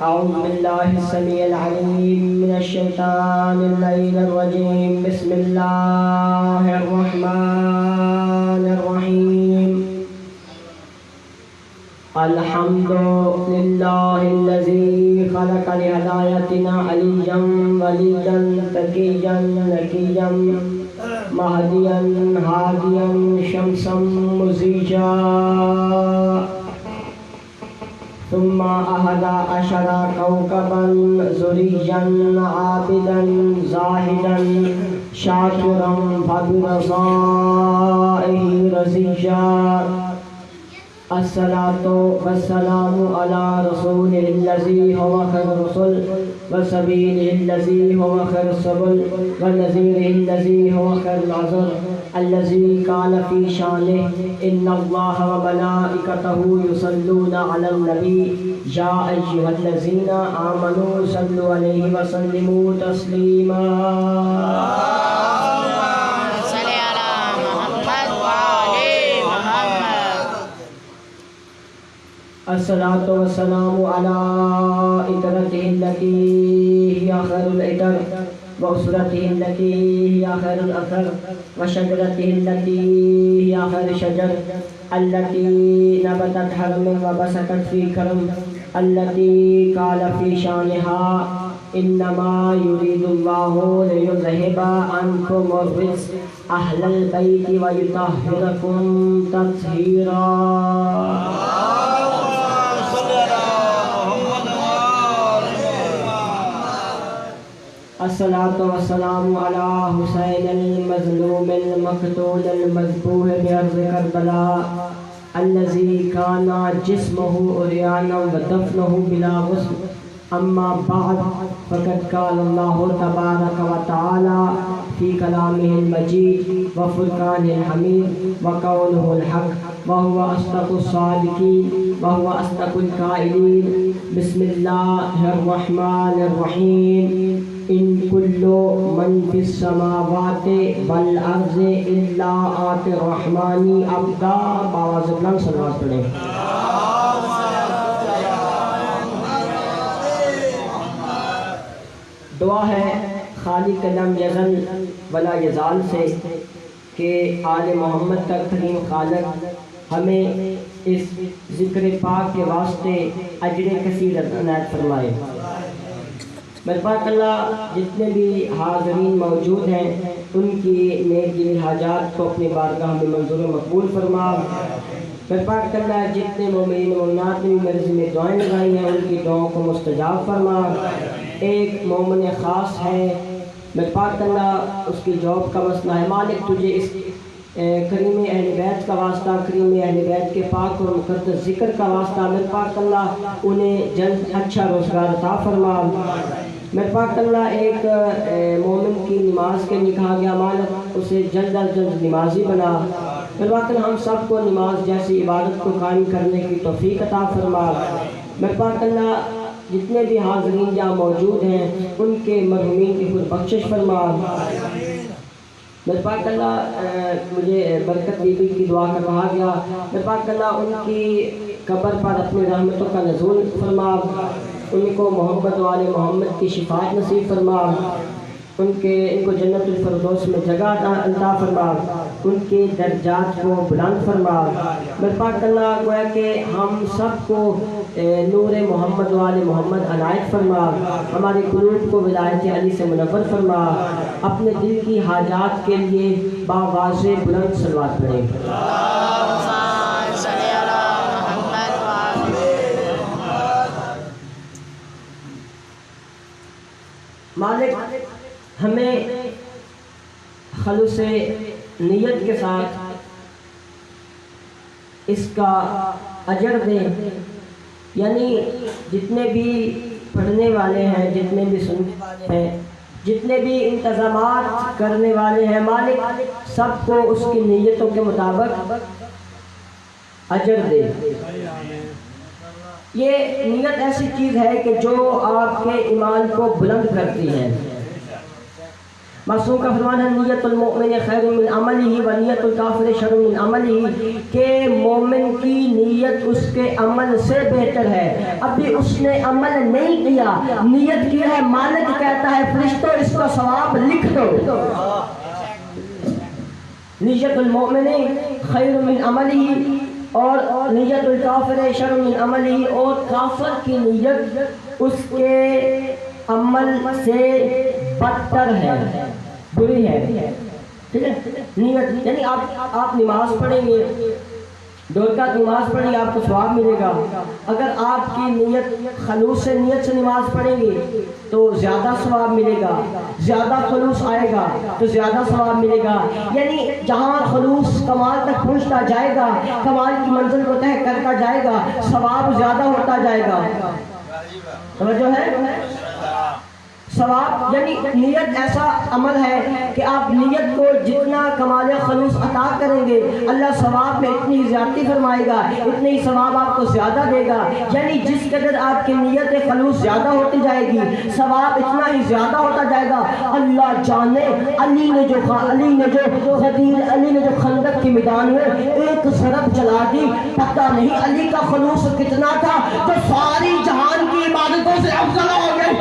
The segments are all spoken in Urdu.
أعوذ بالله السميع العليم من الشيطان اللعين الرجيم. بسم الله الرحمن الرحيم. الحمد لله الذي خلق لهدايتنا عليا وليا تقيا نقيا مهديا هاديا شمسا مزيجا ثم أحد عشر كوكبا زريا عابدا زاهدا شاكرا فبرضائه رزيا. الصلاة والسلام على رسوله الذي هو خير الرسل وسبيله الذي هو خير السبل ونذيره الذي هو خير العذر الذي قال في شانه إن الله وملائكته يصلون على النبي يا أيها الذين آمنوا صلوا عليه وسلموا تسليما. الصلاة والسلام على إترته التي هي خير الإتر وأسرته التي هي خير الأثر وشجرته التي هي خير الشجر التي نبتت حرم وبسكت في كرم التي قال في شانها إنما يريد الله ليذهب عنكم الرجس أهل البيت ويطهركم تطهيرا. الصلاة والسلام على حسين المظلوم المقتول المذبوح بأرض كربلاء الذي كان جسمه عريانا ودفنه بلا غسل. أما بعد فقد قال الله تبارك وتعالى في كلامه المجيد وفرقانه الحميد وقوله الحق وهو أصدق الصادقين وهو أصدق القائلين. بسم الله الرحمن الرحيم. إن كل من في السماوات والأرض إلا آتي الرحمن عبدا. بآواز بلند صلوات پڑھیں. دعا ہے خالق لم یزل ولا یزال سے کہ آل محمد تک کریم خالق ہمیں اس ذکر پاک کے واسطے اجر کثیر عنایت فرمائے. برپاک اللہ جتنے بھی حاضرین موجود ہیں ان کی نیک دل حاجات کو اپنی بارگاہ میں منظور و مقبول فرما. برپاک اللہ جتنے مومنین و مومنات نے بھی میرے ذمہ دعائیں لگائی ہیں ان کی دعاؤں کو مستجاب فرما. ایک مومن خاص ہے برپاک اللہ اس کی جاب کا مسئلہ ہے. مالک تجھے اس کریم اہل بیت کا واسطہ کریم اہل بیت کے پاک اور مقدس ذکر کا واسطہ میرے پاک اللہ انہیں جلد اچھا روزگار عطا فرما. میرے پاک اللہ ایک مومن کی نماز کے لیے کہا گیا مالک اسے جلد از جلد نمازی بنا. میرے پاک اللہ ہم سب کو نماز جیسی عبادت کو قائم کرنے کی توفیق عطا فرما. میرے پاک اللہ جتنے بھی حاضرین جہاں موجود ہیں ان کے مرحومین کی خود بخشش فرما. میرے پاک اللہ مجھے برکت بی بی کی دعا کا کہا گیا. میرے پاک اللہ ان کی قبر پر اپنی رحمتوں کا نزول فرما. ان کو محمد والے محمد کی شفاعت نصیب فرما. ان کو جنت الفردوس میں جگہ عطا فرما. ان کے درجات کو بلند فرما. میرے پاک اللہ گویا کہ ہم سب کو نور محمد والے محمد عنایت فرما. ہمارے قلوب کو ولایت علی سے منور فرما. اپنے دل کی حاجات کے لیے باواز بلند صلوات پڑھیں. مالک ہمیں خلوص نیت کے ساتھ اس کا اجر دیں، یعنی جتنے بھی پڑھنے والے ہیں، جتنے بھی سننے والے ہیں، جتنے بھی انتظامات کرنے والے ہیں، مالک سب کو اس کی نیتوں کے مطابق اجر دے۔ یہ نیت ایسی چیز ہے کہ جو آپ کے ایمان کو بلند کرتی ہے۔ معصوم کا فرمان ہے نیت المؤمن خیر من عملہ و نیت الکافر شر من عملہ، کہ مومن کی نیت اس کے عمل سے بہتر ہے۔ ابھی اس نے عمل نہیں کیا، نیت کی ہے، مالک کہتا ہے فرشتوں اس کا ثواب لکھ دو۔ نیت المؤمن خیر من عملہ اور نیت الکافر شر من عملہ، اور کافر کی نیت اس کے عمل سے بدتر ہے، بری ہے۔ ٹھیک ہے، نیت یعنی آپ نماز پڑھیں گے، 2 رکعت نماز پڑھی، آپ کو ثواب ملے گا۔ اگر آپ کی نیت خلوص سے نیت سے نماز پڑھیں گے تو زیادہ ثواب ملے گا، زیادہ خلوص آئے گا تو زیادہ ثواب ملے گا۔ یعنی جہاں خلوص کمال تک پہنچتا جائے گا، کمال کی منزل کو طے کرتا جائے گا، ثواب زیادہ ہوتا جائے گا۔ توجہ ہے؟ ثواب یعنی نیت ایسا عمل ہے کہ آپ نیت کو جتنا کمال خلوص عطا کریں گے، اللہ ثواب میں اتنی زیادتی فرمائے گا، اتنی ثواب آپ کو زیادہ دے گا۔ یعنی جس قدر آپ کی نیت خلوص زیادہ ہوتی جائے گی، ثواب اتنا ہی زیادہ ہوتا جائے گا۔ اللہ جانے علی نے جو خندق کے میدان میں ایک ضرب چلا دی، پتہ نہیں علی کا خلوص کتنا تھا تو ساری جہان کی عبادتوں سے افضل ہو گئی۔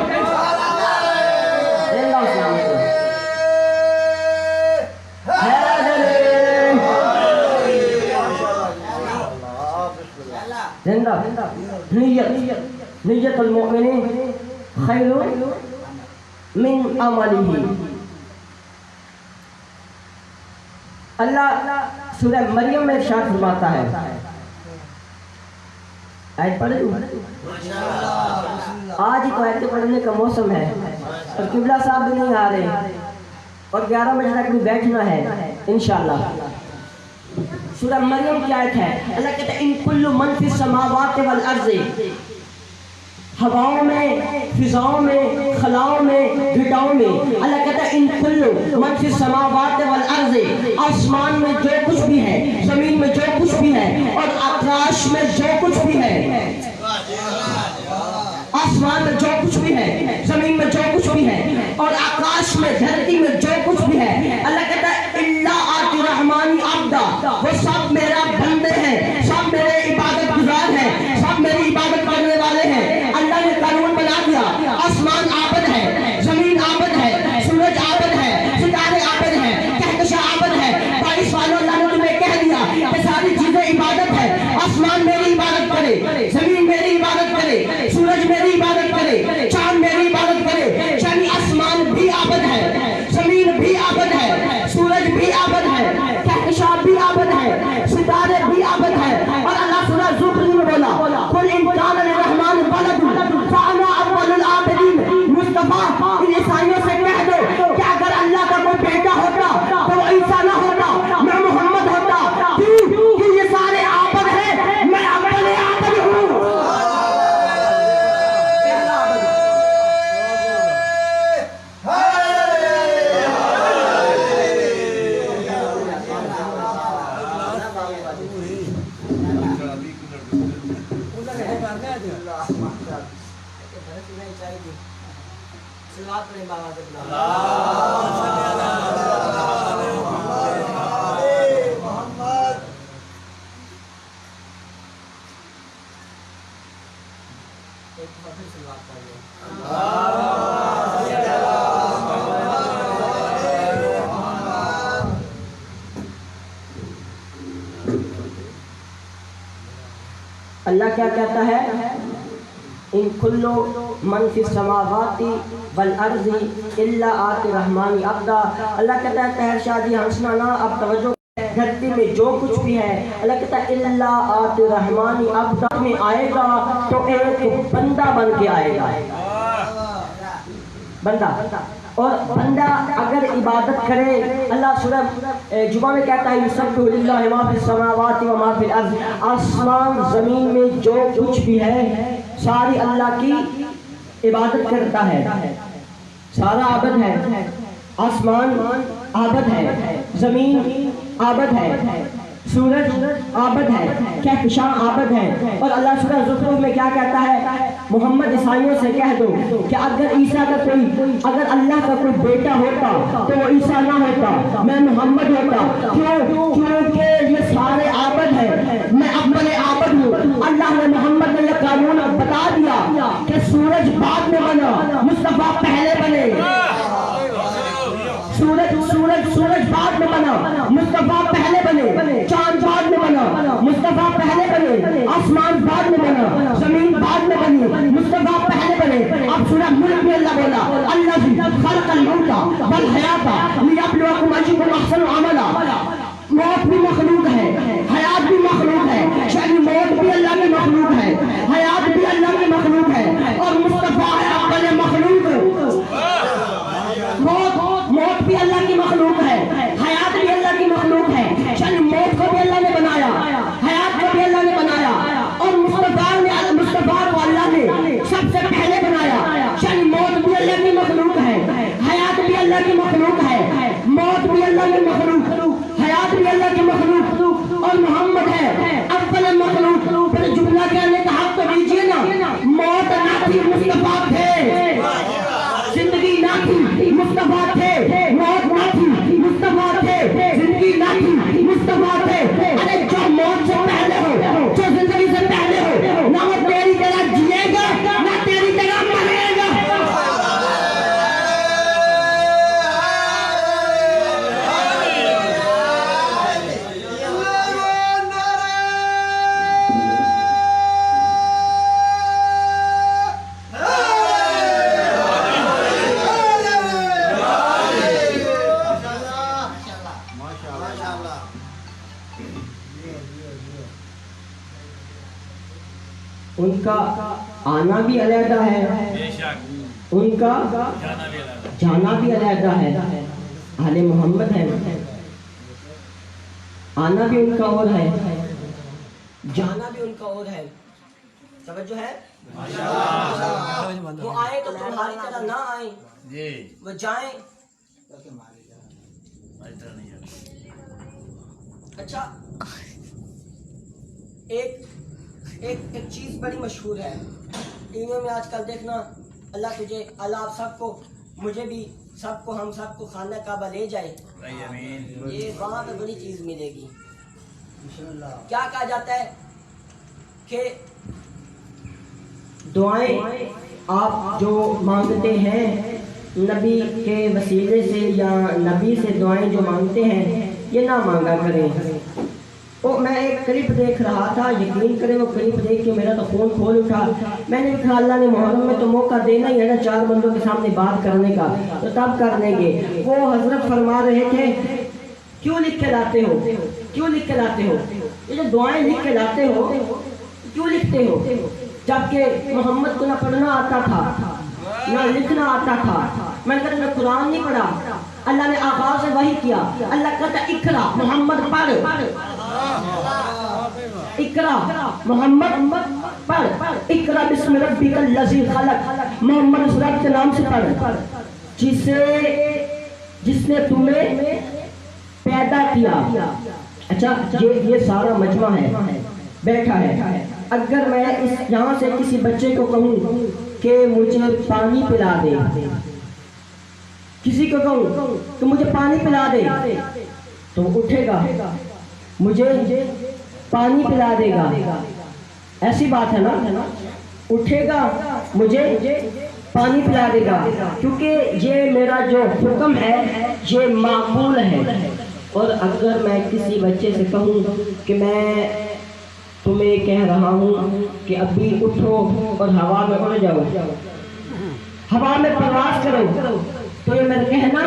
نیت المؤمن خیر من عملہ۔ اللہ سورہ مریم میں ارشاد فرماتا ہے، آیت پڑھیں؟ آج ہی تو آیت پڑھنے کا موسم ہے اور قبلہ صاحب بھی نہیں آ رہے اور 11 بجے تک بھی بیٹھنا ہے انشاءاللہ۔ سورہ مریم کی آیت ہے، اللہ کہتا ہے ان کل من فی السماوات والارض، ہواؤں میں، فضاؤں میں، خلاؤں میں، گھٹاؤں میں، اللہ کہتا ہے ان کل من فی السماوات والارض، آسمان میں جو کچھ بھی ہے، زمین میں جو کچھ بھی ہے، اور آکاش میں جو کچھ بھی ہے، آسمان میں جو کچھ بھی ہے، زمین میں جو کچھ بھی ہے، اور آکاش میں، دھرتی میں جو کچھ بھی ہے، اللہ کہتا ہے الا آتی رحمانی عبدا، وہ سب میرا بندے ہیں، سب میرے عبادت گزار ہیں، سب میری عبادت کرنے والے ہیں۔ اللہ نے قانون بنا دیا، آسمان عابد ہے، زمین عابد ہے، سورج عابد ہے، ستارے عابد ہیں، کہکشاں عابد ہے۔ 22 والوں اللہ نے تمہیں کہہ دیا کہ ساری چیزیں عبادت ہے، آسمان میری عبادت کرے، زمین میری عبادت کرے، سورج میری عبادت کرے، چاند میری عبادت کرے۔ یعنی آسمان بھی عابد ہے، زمین بھی عابد ہے، سورج بھی عابد ہے، کہکشاں بھی عابد ہے، ستارے بھی عابد ہے۔ اور اللہ سورہ زخرف میں بولا قل ان کان للرحمن ولد فانا اول العابدین، مصطفیٰ ان عیسائیوں سے کہہ دو کہ اگر اللہ کا کوئی بیٹا ہوتا تو وہ عیسیٰ نہ ہوتا، میں محمد ہوتا۔ کیوں کہ یہ سارے عابد ہیں، میں اول عابد ہوں۔ اللہ کیا کہتا ہے؟ ان کلو من فی السماوات والارض الا آتی الرحمن عبدا۔ اللہ کہتا ہے طاہر شاہ جی ہنسنا نہ، اب توجہ، دھرتی میں جو کچھ بھی ہے، اللہ کہتا ہے الا آتی الرحمن عبدا، میں آئے گا تو ایک بندہ بن کے آئے گا، بندہ۔ اور بندہ اگر عبادت کرے، اللہ سورہ جمعہ میں کہتا ہے یسبح للہ ما فی السماوات و ما فی الارض، آسمان زمین میں جو کچھ بھی ہے ساری اللہ کی عبادت کرتا ہے، سارا عابد ہے، آسمان عابد ہے، زمین عابد ہے، سورج عابد ہے، کہکشاں عابد ہے۔ اور اللہ سورہ زخرف میں کیا کہتا ہے؟ محمد عیسائیوں سے کہہ دو کہ اگر عیسیٰ کا اگر اللہ کا کوئی بیٹا ہوتا تو وہ عیسیٰ نہ ہوتا، میں محمد ہوتا۔ کیوں؟ کیونکہ یہ سارے عابد ہیں، میں اپنے عابد ہوں۔ اللہ نے محمد نے یہ قانون بتا دیا کہ سورج بعد میں بنا، مصطفیٰ پہلے بنے۔ سورج بعد میں بنا، مصطفیٰ پہلے بنے۔ چاند بعد میں بنا، مصطفیٰ پہلے بنے۔ آسمان بعد میں بنا، زمین بعد میں بنی، مصطفیٰ پہلے بنے۔ اب سورہ ملک میں اللہ بولا الذی خلق الموت والحیات لیبلوکم ایکم احسن عملا۔ موت بھی مخلوق ہے، حیات بھی مخلوق ہے، یعنی موت بھی اللہ کی مخلوق ہے، حیات بھی اللہ کی مخلوق ہے، اور مصطفیٰ ہے اپنے مخلوق۔ موت بھی اللہ کی مخلوق ہے، حیات بھی اللہ کی مخلوق ہے، یعنی موت کو بھی اللہ نے بنایا، حیات کو بھی اللہ نے بنایا، اور مصطفیٰ کو اللہ نے سب سے پہلے بنایا، یعنی موت بھی اللہ کی مخلوق ہے، حیات بھی اللہ کی مخلوق ہے، موت بھی اللہ کی مخلوق، حیات بھی اللہ کی مخلوق، اور محمد ہے اول مخلوق۔ پھر جملہ کہنے کا حق تو دیجیے نا، موت نہ تھی مصطفیٰ تھے، زندگی نہ تھی مصطفیٰ تھے، موت نہ تھی مصطفیٰ تھے، زندگی نہ تھی مصطفیٰ تھے۔ ارے جو موت سے پہلے ہو، جو زندگی سے پہلے ہو، نہ وہ تیری طرح جیے گا نہ تیری طرح مرے گا۔ ان کا آنا بھی علیحدہ ہے، ان کا جانا بھی علیحدہ ہے، اہل محمد ہے، آنا بھی ان کا اور ہے، جانا بھی ان کا اور ہے۔ توجہ ہے؟ وہ آئے تو تمہاری طرح نہ آئیں، وہ جائیں۔ اچھا، ایک چیز بڑی مشہور ہے ٹی وی میں آج کل دیکھنا، اللہ تجھے، اللہ آپ سب کو، مجھے بھی، سب کو، ہم سب کو خانہ کعبہ لے جائے، یہ وہاں پہ بڑی چیز ملے گی۔ کیا کہا جاتا ہے کہ دعائیں آپ جو مانگتے ہیں نبی کے وسیلے سے یا نبی سے دعائیں جو مانگتے ہیں یہ نہ مانگا کریں۔ میں ایک کلپ دیکھ رہا تھا، یقین کریں وہ کلپ دیکھ کے میرا تو خون کھول اٹھا۔ میں نے کہا اللہ نے محرم میں تو موقع دینا ہی ہے نا 4 بندوں کے سامنے بات کرنے کا، تو تب کر لیں گے۔ وہ حضرت فرما رہے تھے کیوں لکھ کے لاتے ہو، کیوں لکھ کے لاتے ہو، یہ جو دعائیں لکھ کے لاتے ہو کیوں لکھتے ہو، جبکہ محمد کو نہ پڑھنا آتا تھا نہ لکھنا آتا تھا۔ میں نے کہا قرآن نہیں پڑھا، اللہ نے آغاز سے وحی کیا، اللہ کہتا اقرا محمد پڑھ، اقرا محمد پڑھ، اقرا بسم ربک الذی خلق، محمد اس رب کے نام سے پڑھ جس نے تمہیں پیدا کیا۔ اچھا، یہ سارا مجمع ہے بیٹھا ہے، اگر میں یہاں سے کسی بچے کو کہوں کہ مجھے پانی پلا دے، کسی کو کہوں کہ مجھے پانی پلا دے تو وہ اٹھے گا، مجھے پانی پلا دے گا، ایسی بات ہے نا، اٹھے گا مجھے پانی پلا دے گا، کیونکہ یہ میرا جو حکم ہے یہ معقول ہے۔ اور اگر میں کسی بچے سے کہوں کہ میں تمہیں کہہ رہا ہوں کہ ابھی اٹھو اور ہوا میں اڑ جاؤ، ہوا میں پرواز کرو، تو یہ میرا کہنا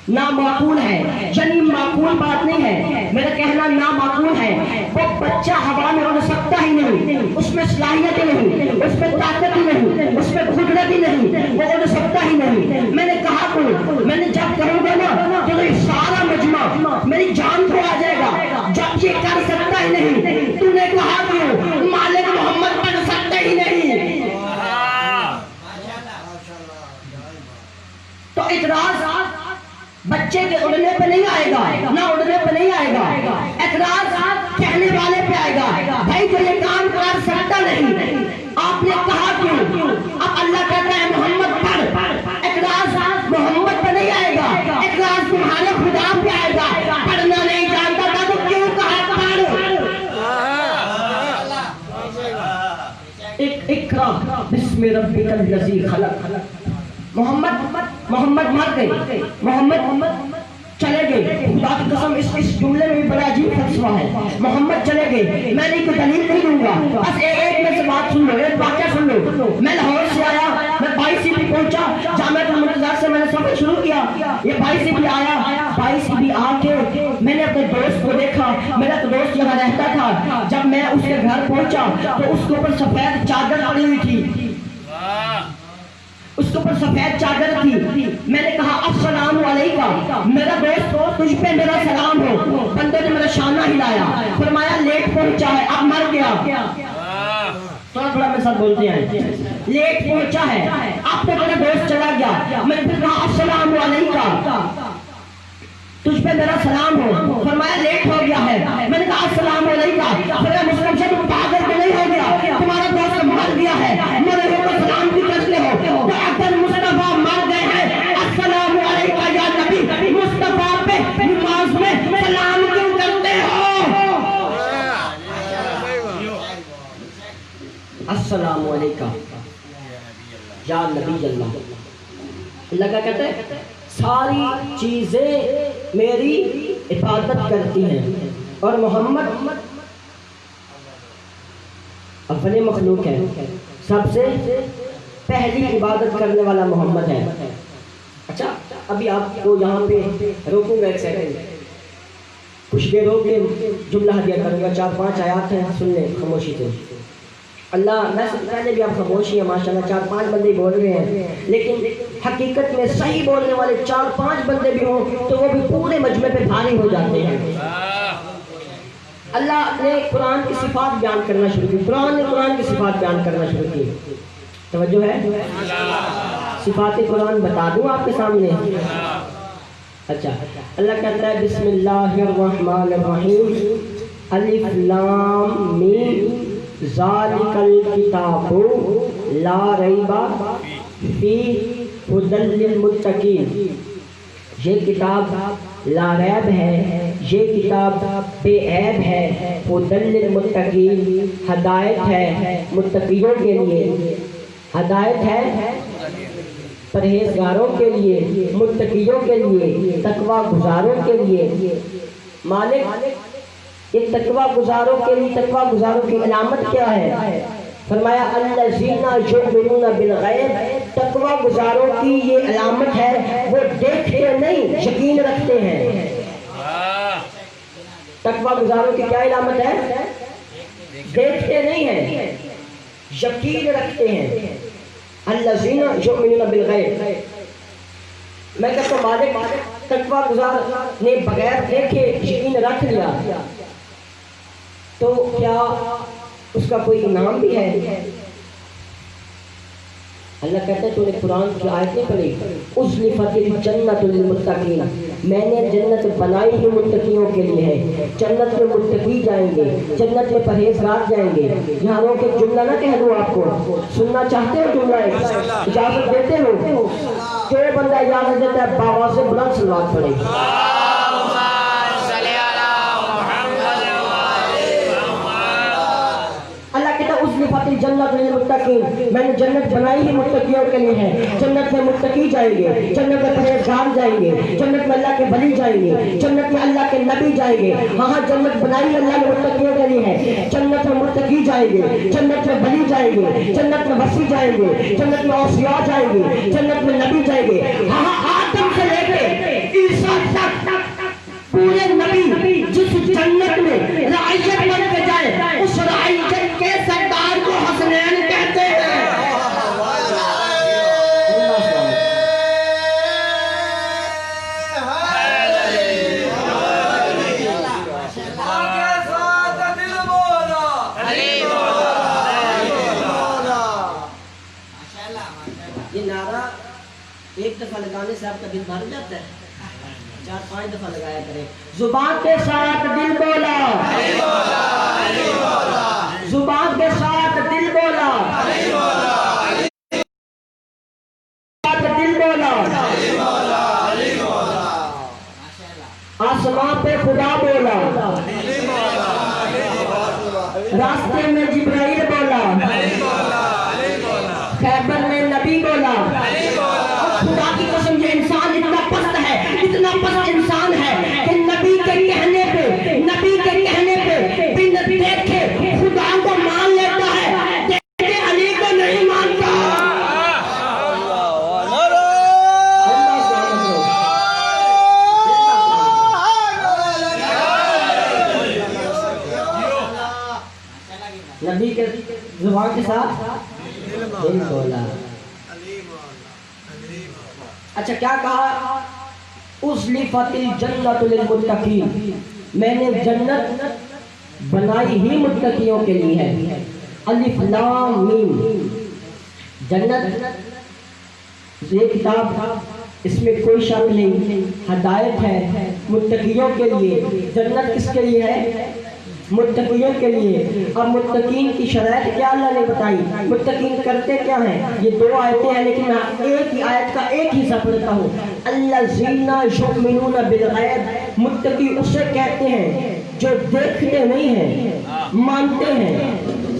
نامعقول ہے، یعنی معقول بات نہیں ہے، میرا کہنا نامعقول ہے۔ وہ بچہ ہوا میں اڑ سکتا ہی نہیں، اس میں صلاحیت ہی نہیں، اس میں طاقت ہی نہیں، اس میں قدرت ہی نہیں، وہ اڑ سکتا ہی نہیں۔ میں نے کہا تو میں نے جب کہوں گا نا تو یہ سارا مجمع میری جان کو آ جائے گا، جب یہ کر سکتا ہی نہیں تو نے کہا تو مالک محمد بن سکتا ہی نہیں۔ تو اعتراض بچے کے اڑنے پہ نہیں آئے گا، نہ اڑنے پہ نہیں آئے گا، اعتراض کہنے والے پہ آئے گا، بھائی تو یہ کام کر سکتا نہیں، آپ نے کہا کیوں؟ اب اللہ کہتا ہے محمد پڑھ، اعتراض محمد پہ نہیں آئے گا، اعتراض تمہارے خدا پہ آئے گا، پڑھنا نہیں جانتا تھا تو کیوں کہا پڑھ؟ اقرا بسم ربک الذی خلق۔ محمد مر گئے، محمد چلے گئے، خدا کی قسم اس جملے میں بھی بڑا عجیب فلسفہ ہے۔ محمد چلے گئے، میں نے کوئی دلیل نہیں دوں گا، بس ایک میں سے بات سن لو، ایک واقعہ سن لو۔ میں لاہور سے آیا، میں 22 پہنچا، جامعہ المنتظر سے میں نے سفر شروع کیا، یہ 22 آیا، 22 آ کے میں نے اپنے دوست کو دیکھا، میرا تو دوست یہاں رہتا تھا، جب میں اس کے گھر پہنچا تو اس کے اوپر سفید چادر پڑی ہوئی تھی، اس کے اوپر سفید چادر تھی۔ میں نے کہا السلام علیکم، میرا دوست تجھ پہ میرا سلام ہو۔ بندے نے میرا شانہ ہلایا، فرمایا لیٹ پہنچا ہے، اب مر گیا، تھوڑا تھوڑا میرے ساتھ بولتے ہیں، لیٹ پہنچا ہے، اب تو میرا دوست چلا گیا۔ میں نے پھر کہا السلام علیکم، تجھ پہ میرا سلام ہو، فرمایا لیٹ ہو گیا ہے۔ میں نے کہا السلام علیکم، فرمایا مسلم سے تم پاگل تو نہیں ہو گیا، تمہارا دوست مر گیا ہے، مرے ہوئے کو سلام بھی کرتے ہو، تو اگر مصطفیٰ مر گئے ہیں السلام علیکم یا نبی، مصطفیٰ پہ نماز میں سلام کیوں کرتے ہو؟ السلام علیکم یا نبی اللہ۔ اللہ کا کہتے ہیں ساری چیزیں میری عبادت کرتی ہیں، اور محمد اپنے مخلوق ہے، سب سے پہلی عبادت کرنے والا محمد ہے۔ اچھا ابھی آپ کو یہاں پہ روکوں گا ایک سیکنڈ، کچھ دیر روک کے جملہ ہدیہ کروں گا، 4-5 آیات ہیں، سن لیں خاموشی سے۔ اللہ میں سے پہلے بھی آپ خاموشی ہیں، ماشاءاللہ 4-5 بندے بول رہے ہیں، لیکن حقیقت میں صحیح بولنے والے 4-5 بندے بھی ہوں تو وہ بھی پورے مجمع پہ بھاری ہو جاتے ہیں۔ اللہ نے قرآن کی صفات بیان کرنا شروع کی، قرآن کی صفات بیان کرنا شروع کی، توجہ ہے؟ صفات قرآن بتا دوں آپ کے سامنے؟ اچھا اللہ کہتا ہے بسم اللہ الرحمن الرحیم، الف لام میم ذالک الکتاب لا ریب فیہ ھدی للمتقین۔ یہ کتاب لا ریب ہے، یہ کتاب بے عیب ہے، ھدی للمتقین، ہدایت ہے متقیوں کے لیے، ہدایت ہے پرہیزگاروں کے لیے، متقیوں کے لیے، تقوی گزاروں کے لیے۔ مالک یہ تقوی گزاروں کے لیے، تقوی گزاروں کی علامت کیا ہے؟ فرمایا الذین یؤمنون بالغیب، تقوی گزاروں کی یہ علامت ہے، وہ دیکھتے نہیں یقین رکھتے ہیں۔ تقوی گزاروں کی کیا علامت ہے؟ دیکھتے نہیں ہیں، یقین رکھتے ہیں۔ الذین یؤمنون بالغیب، میں کہتا ہوں مالک تقوی گزار نے بغیر دیکھے یقین رکھ لیا تو کیا اس کا کوئی انعام بھی ہے؟ اللہ کہتا ہے تو نے قرآن کی آیت نہیں پڑھی، اُزْلِفَتِ الْجَنَّةُ لِلْمُتَّقِينَ، میں نے جنت بنائی ہی متقیوں کے لیے ہے۔ جنت میں متقی جائیں گے، جنت میں پرہیزگار جائیں گے۔ یہاں روک کے جملہ نہ کہہ دوں آپ کو، سننا چاہتے ہو جملہ؟ اجازت دیتے ہو؟ جو بندہ اجازت دیتا ہے بابا سے بلند صلوات پڑھے۔ اُزْلِفَتِ الْجَنَّةُ لِلْمُتَّقِينَ، میں نے جنت بنائی ہی متقیوں کے لیے ہے۔ جنت میں متقی جائیں گے، جنت میں پرہیزگار جائیں گے، جنت میں اللہ کے ولی جائیں گے، جنت میں اللہ کے نبی جائیں گے۔ ہاں جنت بنائی اللہ نے متقیوں کے لیے ہے۔ جنت میں متقی جائیں گے، جنت میں ولی جائیں گے، جنت میں وصی جائیں گے، جنت میں اوصیاء جائیں گے، جنت میں نبی جائیں گے۔ ہاں آدم سے لے کے عیسیٰ صاحب کا دل بھر جاتا ہے؟ 4-5 دفعہ لگایا کریں. زبان کے ساتھ دل بولا, زبان کے ساتھ دل بولا, دل بولا. آسمان پہ خدا بولا, راستے میں جبرائیل بولا, خیبر میں نبی بولا. خدا کی قسم یہ انسان اتنا پست ہے, اتنا پست انسان ہے کہ نبی کے کہنے پہ بن دیکھے خدا کو مان لیتا ہے, دیکھے علی کو نہیں مانتا. نبی کے زبان کے ساتھ دل بولا. اچھا کیا کہا؟ اُزْلِفَتِ الْجَنَّةُ لِلْمُتَّقِينَ, میں نے جنت بنائی ہی متقیوں کے لیے ہے. الف لام میم. جنت یہ کتاب, اس میں کوئی شک نہیں, ہدایت ہے متقیوں کے لیے. جنت کس کے لیے ہے؟ متقیوں کے لیے. اب متقین کی شرائط کیا اللہ نے بتائی, متقین کرتے کیا ہیں؟ یہ 2 آیتیں ہیں, لیکن میں ایک ہی آیت کا ایک ہی حصہ پڑھتا ہوں. الذین یؤمنون بالغیب, متقی اسے کہتے ہیں جو دیکھتے نہیں ہیں, مانتے ہیں,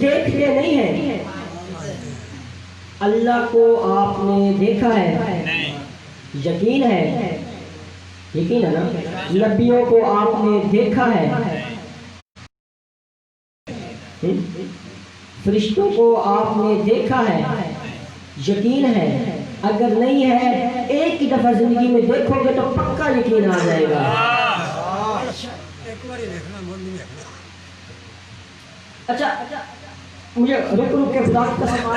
دیکھتے نہیں ہیں. اللہ کو آپ نے دیکھا ہے, یقین ہے, یقین ہے نا. نبیوں کو آپ نے دیکھا ہے, فرشتوں کو آپ نے دیکھا ہے, یقین ہے. اگر نہیں ہے, ایک ہی دفعہ زندگی میں دیکھو گے تو پکا یقین آ جائے گا. اچھا مجھے رک کے خدا کی قسم,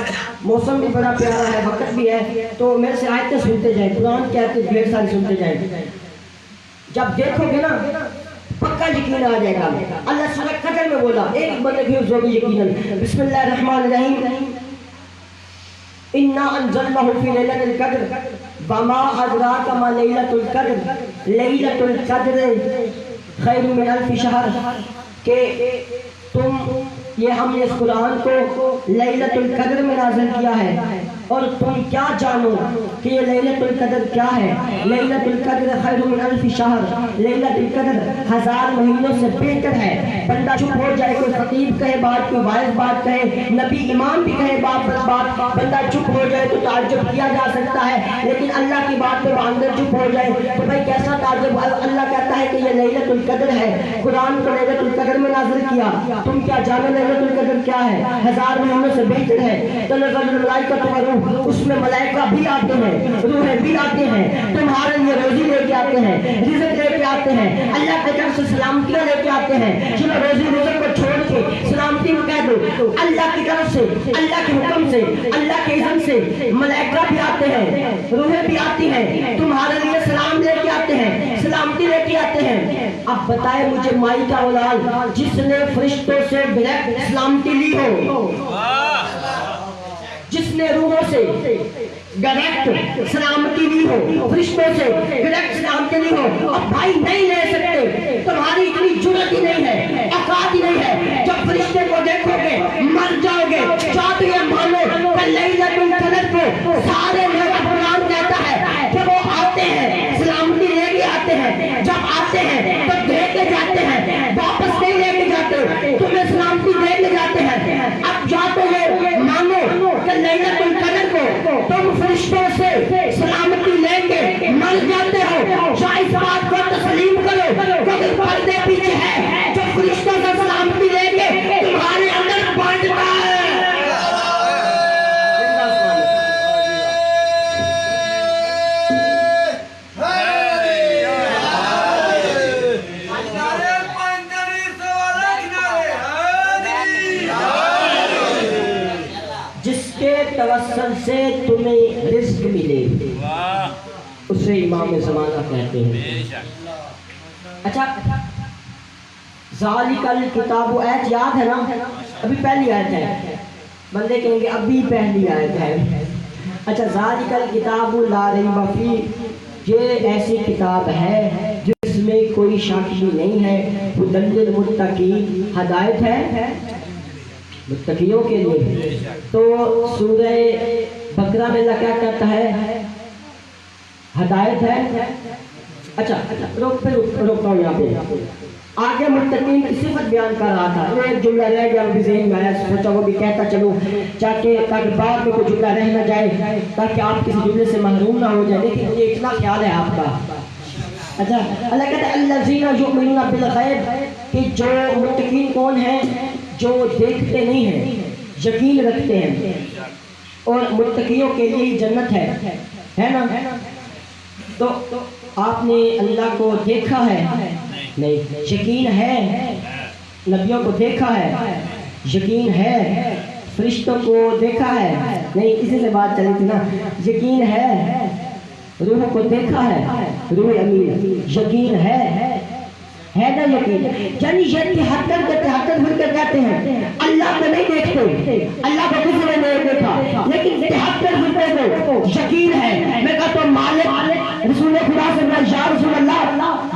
موسم بھی بڑا پیارا ہے, وقت بھی ہے, تو میرے سے آیتیں سنتے جائیں, قرآن کی آیتیں ڈھیر ساری سنتے جائیں. جب دیکھو گے نا پکا یقین آ جائے گا. اللہ سورہ قدر میں بولا, ایک بندے کی جو بھی یقین. بسم اللہ الرحمن الرحیم. انا انزلناہ فی لیلۃ القدر وما ادراک ما لیلۃ القدر لیلۃ القدر خیر من الف شہر, کہ تم یہ ہم نے اس قرآن کو لیلۃ القدر میں نازل کیا ہے, اور تم کیا جانو کہ یہ لیلۃ القدر کیا ہے. لیلۃ القدر خیر من الف شہر, لیلۃ القدر 1000 مہینوں سے بہتر ہے. بندہ چپ ہو جائے, کوئی خطیب کہے بات, کوئی وائز بات کہے, نبی امام بھی کہے بات, بندہ چپ ہو جائے تو تعجب کیا جا سکتا ہے, لیکن اللہ کی بات پہ اندر چپ ہو جائے تو بھائی کیسا تعجب. اللہ کہتا ہے کہ یہ لیلۃ القدر ہے, قرآن کو لیلۃ القدر میں نازل کیا, تم کیا جانو لیلۃ القدر کیا ہے؟ 1000 مہینوں سے بہتر ہے. تنزل الملائکۃ والروح, اس میں ملائکہ بھی آتے ہیں, روحیں بھی آتے ہیں, تمہارے لیے روزی لے کے آتے ہیں, رزق لے کے آتے ہیں, اللہ کی طرف سے سلامتیاں لے کے آتے ہیں. چلو روزی رزق کو چھوڑ کے سلامتی کو کہہ دو. اللہ کی طرف سے, اللہ کے حکم سے, اللہ کے اذن سے ملائکہ بھی آتے ہیں, روحیں بھی آتی ہیں, تمہارے لیے سلام لے کے آتے ہیں, سلامتی لے کے آتے ہیں. اب بتائے مجھے مائی کا اولاد جس نے فرشتوں سے ڈائریکٹ سلامتی لی ہو, جس نے روحوں سے ڈائریکٹ سلامتی لی ہو, فرشتوں سے ڈائریکٹ سلامتی لی ہو, اب بھائی نہیں لے سکتے, تمہاری اتنی جرات ہی نہیں ہے, اوقات ہی نہیں ہے. جب فرشتے کو دیکھو گے مر جاؤ گے. چاہتے یہ مانو کہ لیلۃ القدر کو سارے لوگ, قرآن کہتا ہے کہ وہ آتے ہیں سلامتی لے کے آتے ہیں, جب آتے ہیں تو دے کے جاتے ہیں, واپس نہیں لے کے جاتے, تمہیں سلامتی دے کے جاتے ہیں. اب جاتے ہیں مانو کہ لیلۃ القدر کو تم فرشتوں سے سلامتی لے کے مر جاتے ہو, شاید اس بات کو تسلیم کرو کہ پردے پیچھے ہے جو فرشتوں سے سلامتی لے کے تمہارے اندر بانٹتا ہے. توسل سے تمہیں رزق ملے اسے امام زمانہ کہتے ہیں. اچھا ذالک الکتاب, آیت یاد ہے نا؟ ابھی پہلی آیت ہے, بندے کہیں گے ابھی پہلی آیت ہے. اچھا ذالک الکتاب لا ریب فیہ یہ ایسی کتاب ہے جس میں کوئی شک بھی نہیں ہے، ھدی للمتقین، ہدایت ہے متقیوں کے لیے۔ تو سورہ بقرہ میں اللہ کیا کہتا ہے؟ ہدایت ہے۔ اچھا روکتا ہوں یہاں پہ، آگے متقین کی صفت بیان کر رہا تھا، وہ ایک جملہ رہ گیا وہ ذہن میں آیا، سوچا وہ بھی کہتا چلوں تاکہ بعد میں کوئی جملہ رہ نہ جائے، تاکہ آپ کسی جملے سے محروم نہ ہو جائے، لیکن مجھے اتنا خیال ہے آپ کا۔ اچھا اللہ کہتا ہے الذین یؤمنون بالغیب، کہ جو متقین کون ہیں؟ جو دیکھتے نہیں ہیں، یقین رکھتے ہیں، اور متقیوں کے لیے جنت ہے نا۔ تو آپ نے اللہ کو دیکھا ہے؟ نہیں، یقین ہے۔ نبیوں کو دیکھا ہے؟ یقین ہے۔ فرشتوں کو دیکھا ہے؟ نہیں، اسی سے بات چلی تھی نا، یقین ہے۔ روح کو دیکھا ہے؟ روح امین، یقین ہے نا یقین، یعنی یہ تہتر کہتے ہیں اللہ کو نہیں دیکھتے، اللہ کو کسی نے نہیں دیکھا، لیکن 73 کو یقین ہے۔ میں کہتا ہوں مالک رسول خدا سے میں یا رسول اللہ،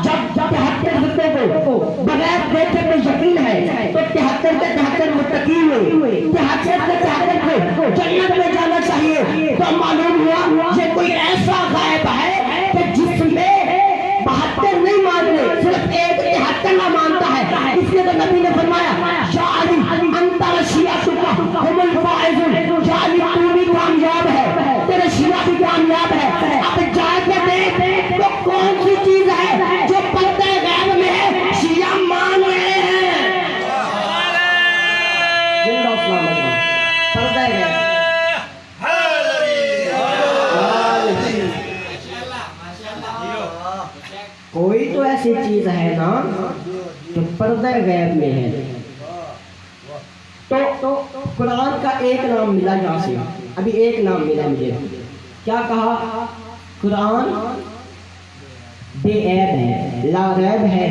جب 73 کو بغیر دیکھے کو یقین ہے تو 73 کے 73 متقی ہوئے، 73 کے 73 کو جنت میں جانا چاہیے۔ تو معلوم ہوا یہ کوئی ایسا غائب ہے کہ جس میں 72 نہیں مانتے، صرف ایک 73 مانتا ہے۔ اس لیے تو نبی نے فرمایا یا علی انت شیعتک هم الفائزون، یا علی تو بھی کامیاب ہے، تیرے شیعہ بھی کامیاب ہے۔ اب جا کے دیکھ تو کون سی چیز ہے جو پردہ غیب میں ہے شیعہ مان رہے ہیں؟ پردہ غیب کوئی تو ایسی چیز ہے نا جو پردہ غیب میں ہے۔ تو قرآن کا ایک نام ملا یہاں سے، ابھی ایک نام ملا مجھے، کیا کہا؟ قرآن بے عیب ہے، لا ریب ہے،